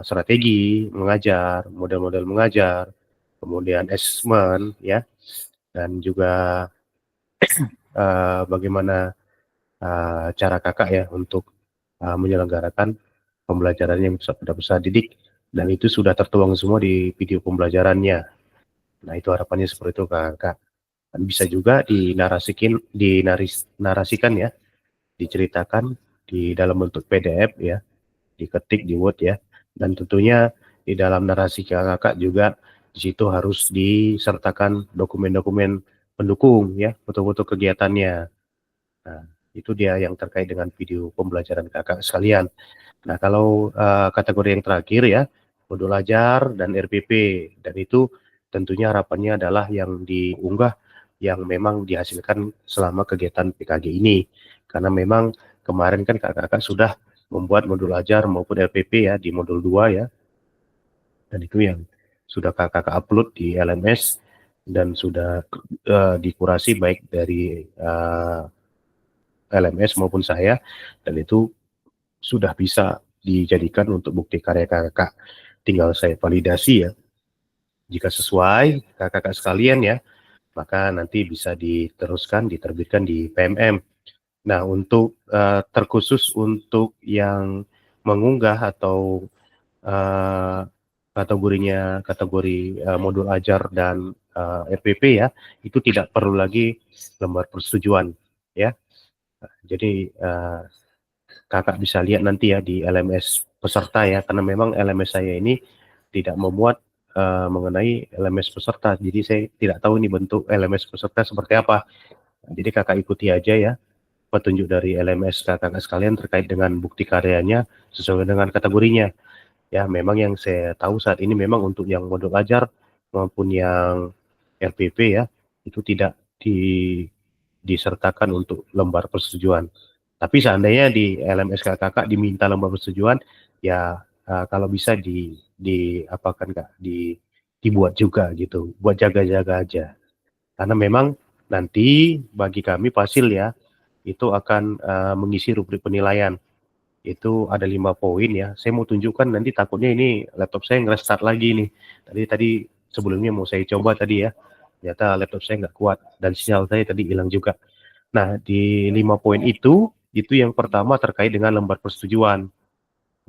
strategi mengajar, model-model mengajar, kemudian assessment ya, dan juga bagaimana cara kakak ya untuk menyelenggarakan pembelajaran yang pada peserta didik, dan itu sudah tertuang semua di video pembelajarannya. Nah, itu harapannya seperti itu kakak. Dan bisa juga dinarasikan ya, diceritakan di dalam bentuk PDF ya, diketik di Word ya, dan tentunya di dalam narasi kakak juga di situ harus disertakan dokumen-dokumen pendukung ya, foto-foto kegiatannya. Nah, itu dia yang terkait dengan video pembelajaran kakak sekalian. Nah, kalau kategori yang terakhir ya, modul ajar dan RPP, dan itu tentunya harapannya adalah yang diunggah yang memang dihasilkan selama kegiatan PKG ini. Karena memang kemarin kan kakak-kakak sudah membuat modul ajar maupun RPP ya di modul 2 ya. Dan itu yang sudah kakak-kakak upload di LMS dan sudah dikurasi baik dari LMS maupun saya, dan itu sudah bisa dijadikan untuk bukti karya kakak. Tinggal saya validasi ya. Jika sesuai kakak-kakak sekalian ya, maka nanti bisa diteruskan, diterbitkan di PMM. Nah, untuk terkhusus untuk yang mengunggah atau kategorinya kategori modul ajar dan RPP ya, itu tidak perlu lagi lembar persetujuan ya. Jadi kakak bisa lihat nanti ya di LMS peserta ya, karena memang LMS saya ini tidak memuat mengenai LMS peserta, jadi saya tidak tahu ini bentuk LMS peserta seperti apa. Jadi kakak ikuti aja ya petunjuk dari LMS kakak sekalian terkait dengan bukti karyanya sesuai dengan kategorinya. Ya, memang yang saya tahu saat ini memang untuk yang modul ajar maupun yang RPP ya, itu tidak disertakan untuk lembar persetujuan. Tapi seandainya di LMS kakak diminta lembar persetujuan, ya kalau bisa apakan kak, dibuat juga gitu, buat jaga-jaga aja. Karena memang nanti bagi kami Pasil ya, itu akan mengisi rubrik penilaian. Itu ada 5 poin ya. Saya mau tunjukkan nanti, takutnya ini laptop saya nge-restart lagi nih. Tadi sebelumnya mau saya coba tadi ya. Ternyata laptop saya nggak kuat dan sinyal saya tadi hilang juga. Nah, di 5 poin itu yang pertama terkait dengan lembar persetujuan.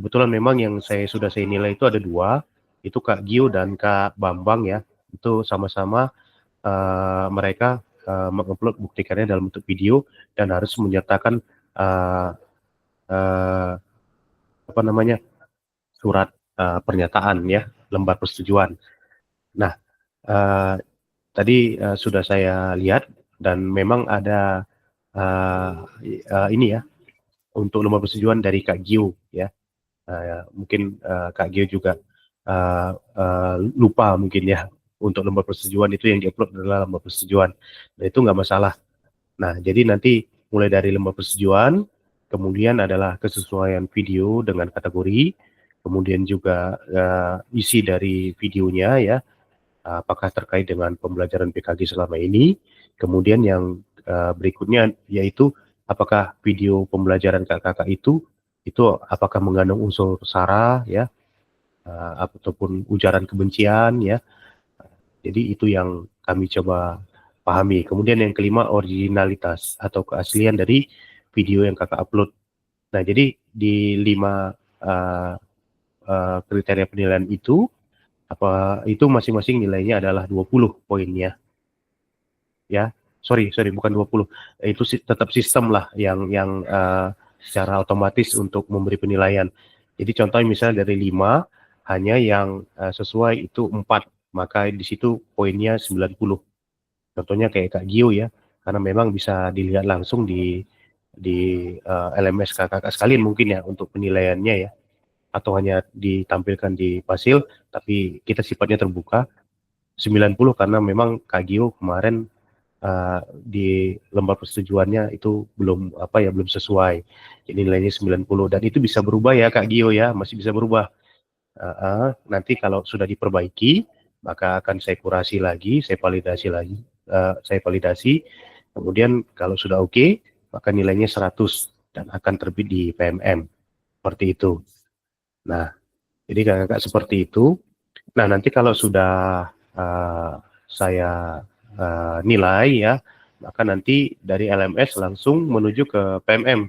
Kebetulan memang yang sudah saya nilai itu ada 2, itu Kak Gio dan Kak Bambang ya. Itu sama-sama mereka mengupload bukti karya dalam bentuk video dan harus menyertakan surat pernyataan ya, lembar persetujuan. Nah, tadi sudah saya lihat dan memang ada ini ya, untuk lembar persetujuan dari Kak Gio ya. Mungkin Kak Gio juga lupa mungkin ya, untuk lembar persetujuan itu yang diupload adalah lembar persetujuan. Nah, itu nggak masalah. Nah, jadi nanti mulai dari lembar persetujuan, kemudian adalah kesesuaian video dengan kategori, kemudian juga isi dari videonya ya, apakah terkait dengan pembelajaran PKG selama ini, kemudian yang berikutnya yaitu apakah video pembelajaran kakak itu apakah mengandung unsur sara ya, ataupun ujaran kebencian ya. Jadi itu yang kami coba pahami. Kemudian yang kelima, originalitas atau keaslian dari video yang kakak upload. Nah, jadi di 5 kriteria penilaian itu masing-masing nilainya adalah 20 poinnya. Ya, sorry bukan 20. Itu tetap sistem lah yang secara otomatis untuk memberi penilaian. Jadi contohnya misalnya dari 5 hanya yang sesuai itu 4, maka di situ poinnya 90. Contohnya kayak Kak Gio ya, karena memang bisa dilihat langsung di LMS kakak sekalian mungkin ya untuk penilaiannya ya, atau hanya ditampilkan di Pasil, tapi kita sifatnya terbuka. 90 karena memang Kak Gio kemarin di lembar persetujuannya itu belum belum sesuai. Jadi nilainya 90 dan itu bisa berubah ya Kak Gio ya, masih bisa berubah. Nanti kalau sudah diperbaiki, maka akan saya kurasi lagi, saya validasi. Kemudian kalau sudah oke, maka nilainya 100 dan akan terbit di PMM. Seperti itu. Nah, jadi kakak seperti itu. Nah, nanti kalau sudah saya nilai ya, maka nanti dari LMS langsung menuju ke PMM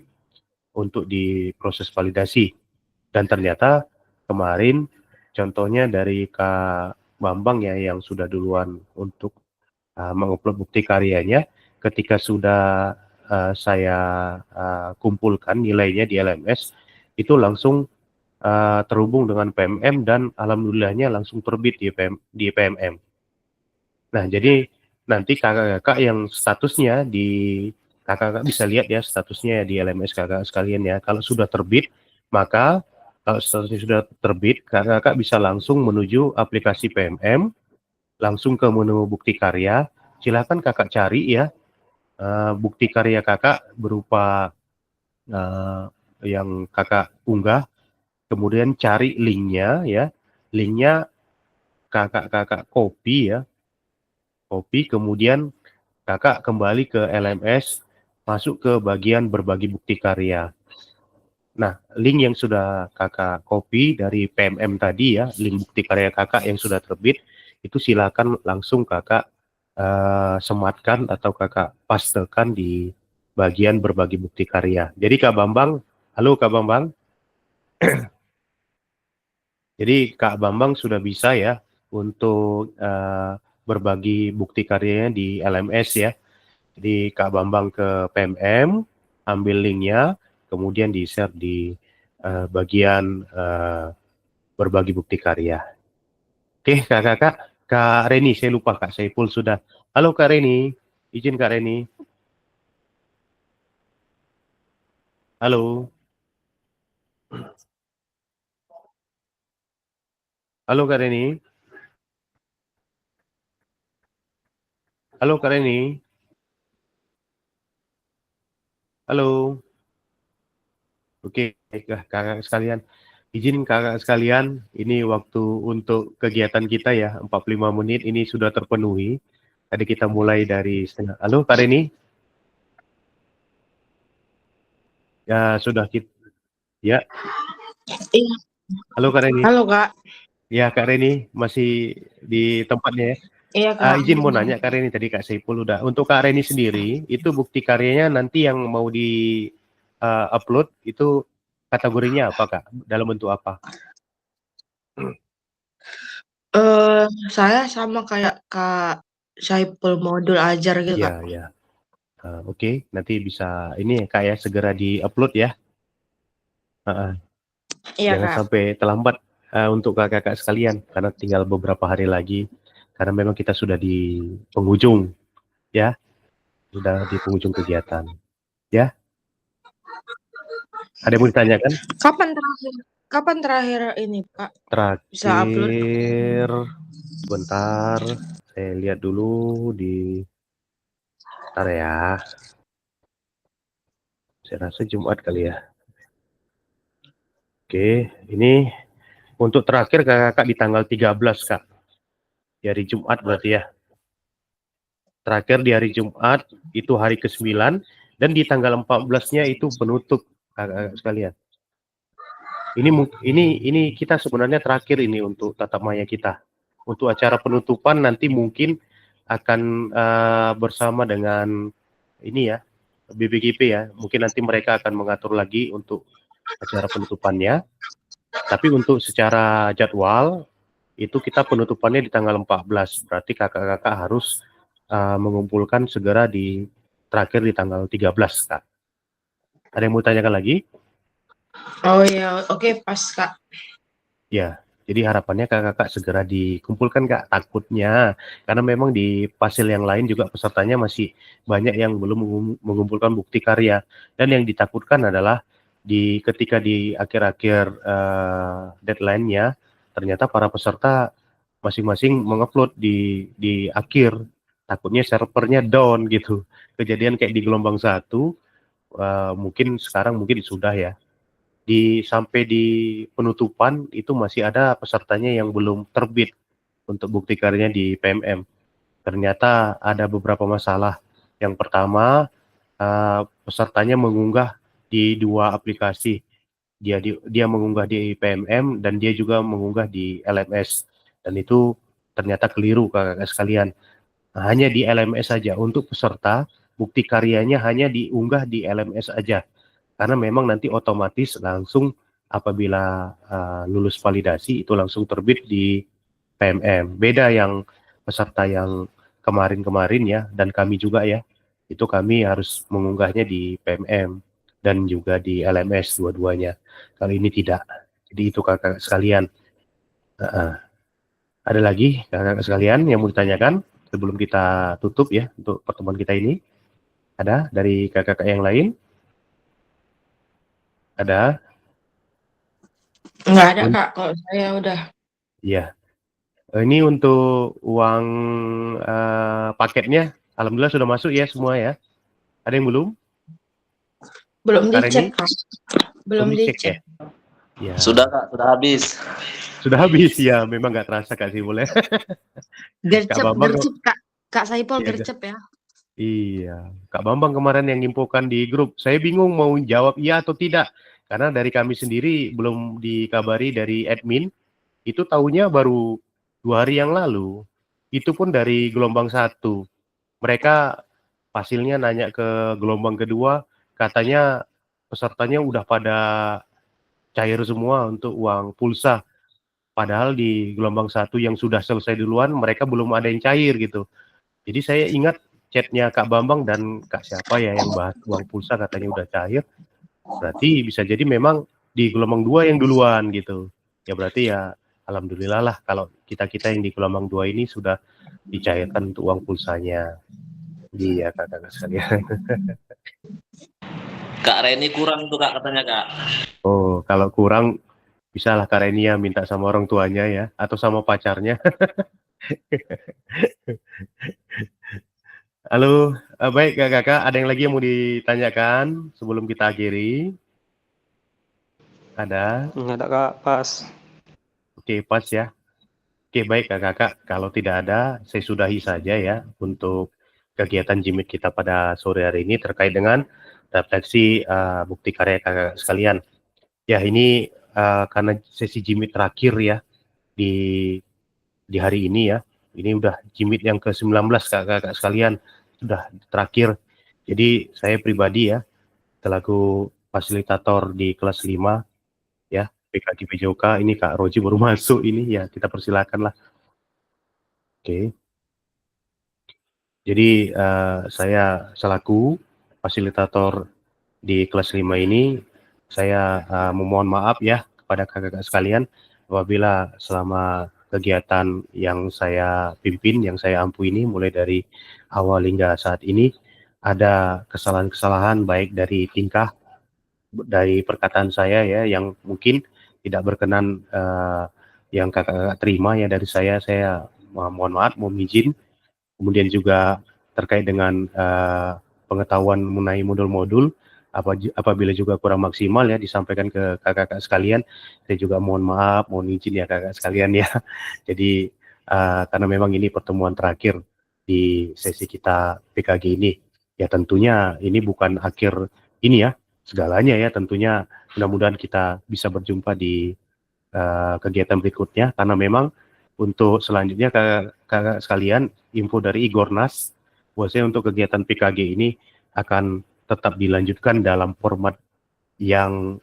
untuk diproses validasi. Dan ternyata kemarin contohnya dari Kak Bambang ya yang sudah duluan untuk mengupload bukti karyanya, ketika sudah saya kumpulkan nilainya di LMS, itu langsung terhubung dengan PMM dan alhamdulillahnya langsung terbit di PMM. Nah, jadi nanti kakak-kakak yang statusnya kakak-kakak bisa lihat ya statusnya di LMS kakak sekalian ya. Kalau sudah terbit, maka kalau statusnya sudah terbit, kakak-kakak bisa langsung menuju aplikasi PMM, langsung ke menu bukti karya. Silakan kakak cari ya bukti karya kakak berupa yang kakak unggah. Kemudian cari linknya ya, linknya kakak copy ya, kemudian kakak kembali ke LMS, masuk ke bagian berbagi bukti karya. Nah, link yang sudah kakak copy dari PMM tadi ya, link bukti karya kakak yang sudah terbit, itu silakan langsung kakak sematkan atau kakak pastekan di bagian berbagi bukti karya. Jadi Kak Bambang, halo Kak Bambang. Jadi Kak Bambang sudah bisa ya untuk berbagi bukti karyanya di LMS ya. Jadi Kak Bambang ke PMM, ambil linknya, kemudian di-share di bagian berbagi bukti karya. Oke kakak-kakak, Kak Reni, saya lupa Kak Saiful sudah. Halo Kak Reni, izin Kak Reni. Halo. Halo Kak Reni. Halo Kak Reni. Halo. Oke, kakak sekalian. Izin kakak sekalian, ini waktu untuk kegiatan kita ya, 45 menit ini sudah terpenuhi. Tadi kita mulai dari setengah. Halo Kak Reni. Ya, sudah kita. Ya.
Iya.
Halo Kak Reni.
Halo Kak.
Ya Kak Reni, masih di tempatnya ya.
Iya Kak.
Izin mau nanya Kak Reni, tadi Kak Saiful udah. Untuk Kak Reni sendiri, itu bukti karyanya nanti yang mau di upload itu kategorinya apa Kak? Dalam bentuk apa?
Saya sama kayak Kak Saiful modul ajar gitu
Ya,
Kak.
ya. Oke, nanti bisa ini ya Kak ya segera di-upload ya.
Iya
Jangan
Kak.
sampai terlambat untuk kakak-kakak sekalian karena tinggal beberapa hari lagi. Karena memang kita sudah di penghujung ya, sudah di penghujung kegiatan. Ya, ada yang mau ditanyakan?
Kapan terakhir ini Pak? Bisa upload?
Terakhir, sebentar, saya lihat dulu bentar ya. Saya rasa Jumat kali ya. Oke, ini untuk terakhir kakak di tanggal 13 Kak. Di hari Jumat berarti ya. Terakhir di hari Jumat itu hari ke-9 dan di tanggal 14-nya itu penutup kakak sekalian. Ini kita sebenarnya terakhir ini untuk tatap maya kita. Untuk acara penutupan nanti mungkin akan bersama dengan ini ya BPGP ya. Mungkin nanti mereka akan mengatur lagi untuk acara penutupannya. Tapi untuk secara jadwal itu kita penutupannya di tanggal 14. Berarti kakak-kakak harus mengumpulkan segera di terakhir di tanggal 13 Kak. Ada yang mau tanyakan lagi?
Oh iya, oke pas Kak.
Ya, jadi harapannya kakak-kakak segera dikumpulkan Kak. Takutnya karena memang di pasil yang lain juga pesertanya masih banyak yang belum mengumpulkan bukti karya. Dan yang ditakutkan adalah ketika di akhir-akhir deadline-nya ternyata para peserta masing-masing mengupload di akhir takutnya servernya down gitu. Kejadian kayak di gelombang 1, mungkin sekarang mungkin sudah ya. Sampai di penutupan itu masih ada pesertanya yang belum terbit untuk bukti karyanya di PMM. Ternyata ada beberapa masalah. Yang pertama, pesertanya mengunggah di 2 aplikasi. Dia mengunggah di PMM dan dia juga mengunggah di LMS. Dan itu ternyata keliru kakak sekalian. Hanya di LMS saja untuk peserta, bukti karyanya hanya diunggah di LMS aja. Karena memang nanti otomatis langsung apabila lulus validasi itu langsung terbit di PMM. Beda yang peserta yang kemarin-kemarin ya, dan kami juga ya, itu kami harus mengunggahnya di PMM dan juga di LMS dua-duanya. Kali ini tidak. Jadi itu kakak sekalian. Ada lagi kakak sekalian yang mau ditanyakan sebelum kita tutup ya untuk pertemuan kita ini? Ada dari kakak yang lain? Ada?
Nggak ada, Kak. Kalau saya udah.
Iya. Ini untuk uang paketnya, alhamdulillah sudah masuk ya semua ya. Ada yang belum?
Belum
Kak
dicek,
Reni?
Kak. Belum
dicek
dicek.
Ya.
Sudah Kak, sudah habis.
Sudah habis ya, memang nggak terasa Kak sih boleh.
Gercep,
Bambang
gercep, Kak. Kak Saipul
Iya,
gercep ya.
Iya, Kak Bambang kemarin yang infokan di grup. Saya bingung mau jawab iya atau tidak. Karena dari kami sendiri belum dikabari dari admin. Itu tahunya baru 2 hari yang lalu. Itu pun dari gelombang 1. Mereka hasilnya nanya ke gelombang kedua, katanya pesertanya udah pada cair semua untuk uang pulsa. Padahal di gelombang 1 yang sudah selesai duluan, mereka belum ada yang cair gitu. Jadi saya ingat chatnya Kak Bambang dan Kak siapa ya yang bahas uang pulsa katanya udah cair. Berarti bisa jadi memang di gelombang 2 yang duluan gitu. Ya berarti ya alhamdulillah lah kalau kita-kita yang di gelombang 2 ini sudah dicairkan untuk uang pulsanya. Iya kakak sekalian.
Kak Reni kurang tuh Kak katanya Kak.
Oh kalau kurang bisa lah Kak Renia minta sama orang tuanya ya atau sama pacarnya. Halo, baik kakak, ada yang lagi yang mau ditanyakan sebelum kita akhiri? Ada?
Nggak ada, Kak. Pas.
Oke, pas ya. Oke, baik kakak. Kalau tidak ada, saya sudahi saja ya untuk kegiatan Jimit kita pada sore hari ini terkait dengan refleksi bukti karya kakak sekalian. Ya, ini karena sesi Jimit terakhir ya di hari ini ya. Ini udah Jimit yang ke-19 kakak sekalian. Sudah terakhir. Jadi saya pribadi ya, selaku fasilitator di kelas 5 ya, PKG PJOK, ini Kak Roji baru masuk ini ya, kita persilakan lah. Oke. Jadi saya selaku fasilitator di kelas 5 ini, saya memohon maaf ya kepada kakak-kakak sekalian apabila selama kegiatan yang saya pimpin, yang saya ampu ini mulai dari awal hingga saat ini ada kesalahan-kesalahan baik dari tingkah, dari perkataan saya ya yang mungkin tidak berkenan yang kakak-kakak terima ya dari saya mohon maaf, mohon izin. Kemudian juga terkait dengan pengetahuan mengenai modul-modul apabila juga kurang maksimal ya disampaikan ke kakak-kakak sekalian, saya juga mohon maaf, mohon izin ya kakak sekalian ya. Jadi karena memang ini pertemuan terakhir di sesi kita PKG ini, ya tentunya ini bukan akhir ini ya segalanya ya, tentunya mudah-mudahan kita bisa berjumpa di kegiatan berikutnya karena memang untuk selanjutnya kakak sekalian info dari Igornas bahwasanya untuk kegiatan PKG ini akan tetap dilanjutkan dalam format yang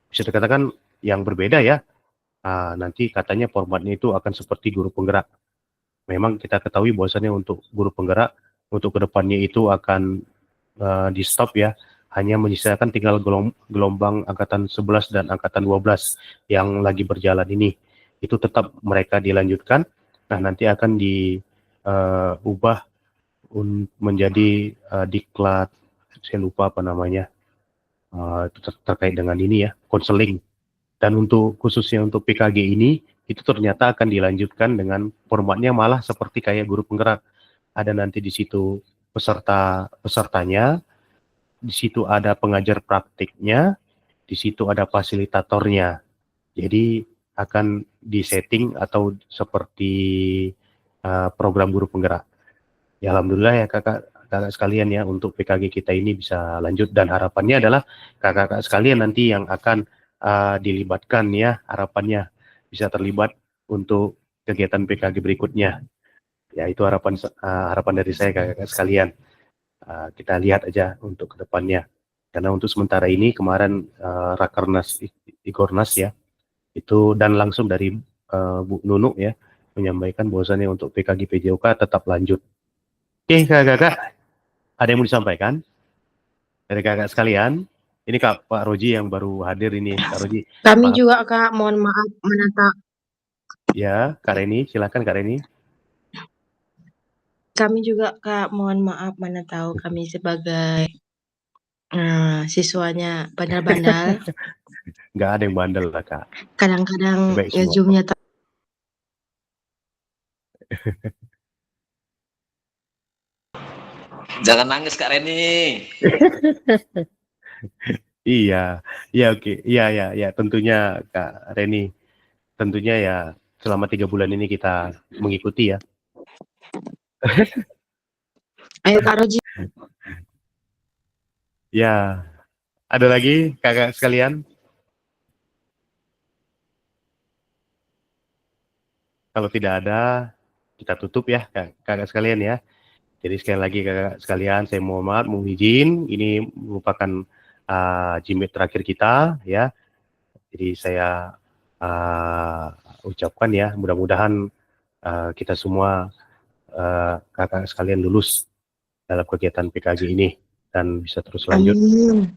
bisa dikatakan yang berbeda ya. Nanti katanya formatnya itu akan seperti guru penggerak. Memang kita ketahui bahwasannya untuk guru penggerak untuk kedepannya itu akan di stop ya. Hanya menyisakan tinggal gelombang angkatan 11 dan angkatan 12 yang lagi berjalan ini. Itu tetap mereka dilanjutkan. Nah nanti akan diubah menjadi diklat, saya lupa apa namanya, itu terkait dengan ini ya, konseling. Dan untuk khususnya untuk PKG ini, itu ternyata akan dilanjutkan dengan formatnya malah seperti kayak guru penggerak. ada nanti di situ pesertanya, di situ ada pengajar praktiknya, di situ ada fasilitatornya. Jadi akan disetting atau seperti program guru penggerak. Ya alhamdulillah ya kakak sekalian ya, untuk PKG kita ini bisa lanjut, dan harapannya adalah kakak sekalian nanti yang akan dilibatkan ya, harapannya bisa terlibat untuk kegiatan PKG berikutnya. Ya itu harapan dari saya kakak sekalian. Kita lihat aja untuk kedepannya. Karena untuk sementara ini kemarin Rakernas Ikornas ya, itu dan langsung dari Bu Nunu ya menyampaikan bahwasannya untuk PKG PJOK tetap lanjut. Oke kakak-kakak, ada yang mau disampaikan dari kakak sekalian? Ini Kak Pak Roji yang baru hadir ini, Kak Roji.
Kami
Maaf.
juga Kak, mohon maaf menata.
Ya, Kak Reni, silakan Kak Reni.
Kami juga Kak, mohon maaf mana tahu kami sebagai siswanya bandel-bandel.
Nggak ada yang bandel lah Kak.
Kadang-kadang
Baik
ya
semua.
Zoom-nya
Jangan nangis Kak Reni.
Iya, iya oke, iya, tentunya Kak Reni, tentunya ya selama 3 bulan ini kita mengikuti ya.
Ayo Kak Roji.
Ya, ada lagi kakak sekalian? Kalau tidak ada, kita tutup ya kakak sekalian ya. Jadi sekali lagi kakak sekalian, saya mohon maaf, mohon izin, ini merupakan Jimit terakhir kita ya. Jadi saya ucapkan ya, mudah-mudahan kita semua kakak sekalian lulus dalam kegiatan PKG ini dan bisa terus lanjut.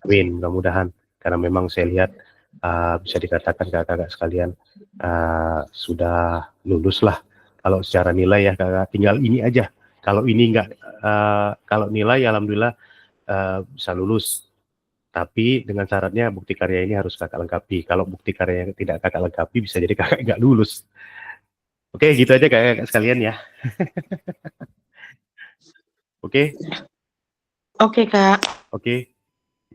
Amin, mudah-mudahan. Karena memang saya lihat bisa dikatakan kakak-kakak sekalian sudah lulus lah. Kalau secara nilai ya kakak, tinggal ini aja. Kalau ini enggak, kalau nilai alhamdulillah bisa lulus. Tapi dengan syaratnya bukti karya ini harus kakak lengkapi. Kalau bukti karya tidak kakak lengkapi, bisa jadi kakak nggak lulus. Oke, gitu aja kakak sekalian ya. Oke.
Oke Kak.
Oke.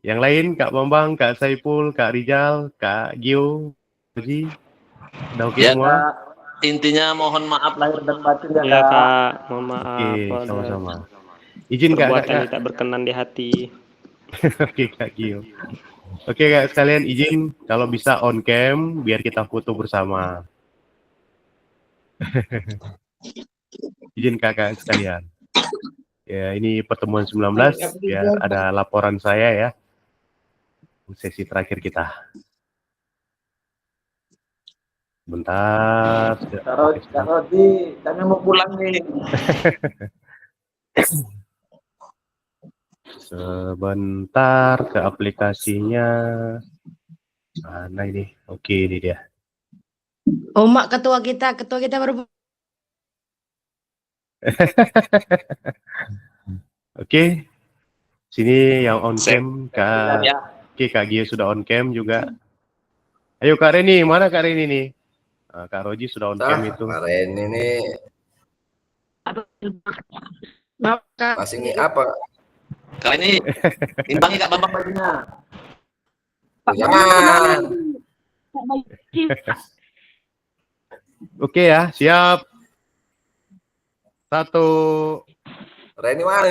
Yang lain, Kak Bambang, Kak Saiful, Kak Rijal, Kak Gio, Haji, udah oke
Ya
semua?
Kak, intinya mohon maaf lahir dan batin ya
Ya
Kak.
Kak, mohon maaf.
Oke,
kalau ada
sama-sama. Izin Kak,
perbuatan
Kak.
tidak berkenan di hati.
Oke Kak Gio. Oke Kak sekalian, izin kalau bisa on cam biar kita foto bersama. Izin kakak sekalian. Ya, ini pertemuan 19 biar ada laporan saya ya. Sesi terakhir kita. Bentar.
Kak Rodi, kami mau pulang nih.
Sebentar ke aplikasinya. Mana ini? Oke, ini dia.
Oh Mak, ketua kita baru.
Oke. Sini yang on cam Kak.
Ya.
Oke, Kak Gio sudah on cam juga. Ayo Kak Reni, mana Kak Reni nih? Kak Roji sudah on cam itu.
Kak Reni nih masih ini apa?
Kak Reni, imbangi Kak Bambang bajunya.
Jangan.
Oke ya, siap. 1.
Reni mana?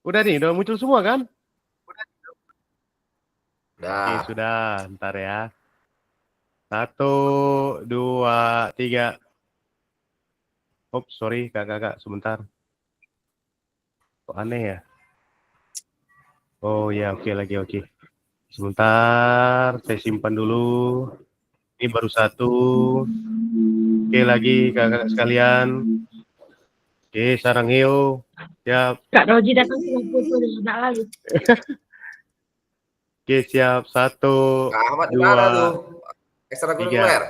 Udah nih, udah muncul semua kan?
Udah.
Oke, sudah. Ntar ya. 1, 2, 3. Oh, sorry kakak, sebentar. Kok aneh ya? Oh ya, oke lagi, oke. Sebentar, saya simpan dulu. Ini baru 1. Oke lagi kakak sekalian. Oke, sarang hiu. Siap.
Kak Roji datang ke foto dengan lagi.
Oke, siap. 1,
Kak Ahmad
2,
gimana tuh? Ekstrakurikuler.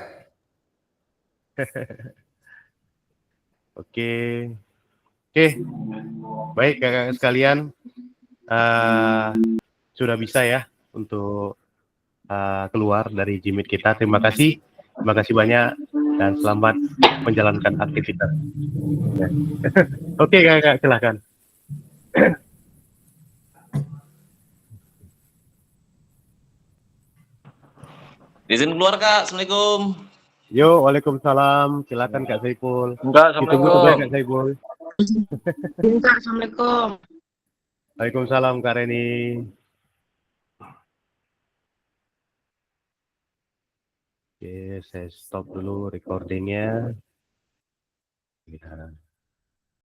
Oke. Oke. Baik kakak sekalian. Sudah bisa ya untuk keluar dari Jimit kita. Terima kasih banyak dan selamat menjalankan aktivitas. Ya. Oke Kak, silahkan.
Izin keluar Kak. Assalamualaikum.
Yo, waalaikumsalam. Silakan Kak Saiful.
Enggak,
Ditunggu
Assalamualaikum.
sebentar Kak Saiful.
Kak, Assalamualaikum.
Waalaikumsalam Kak Reni. Oke, saya stop dulu recordingnya. Ya.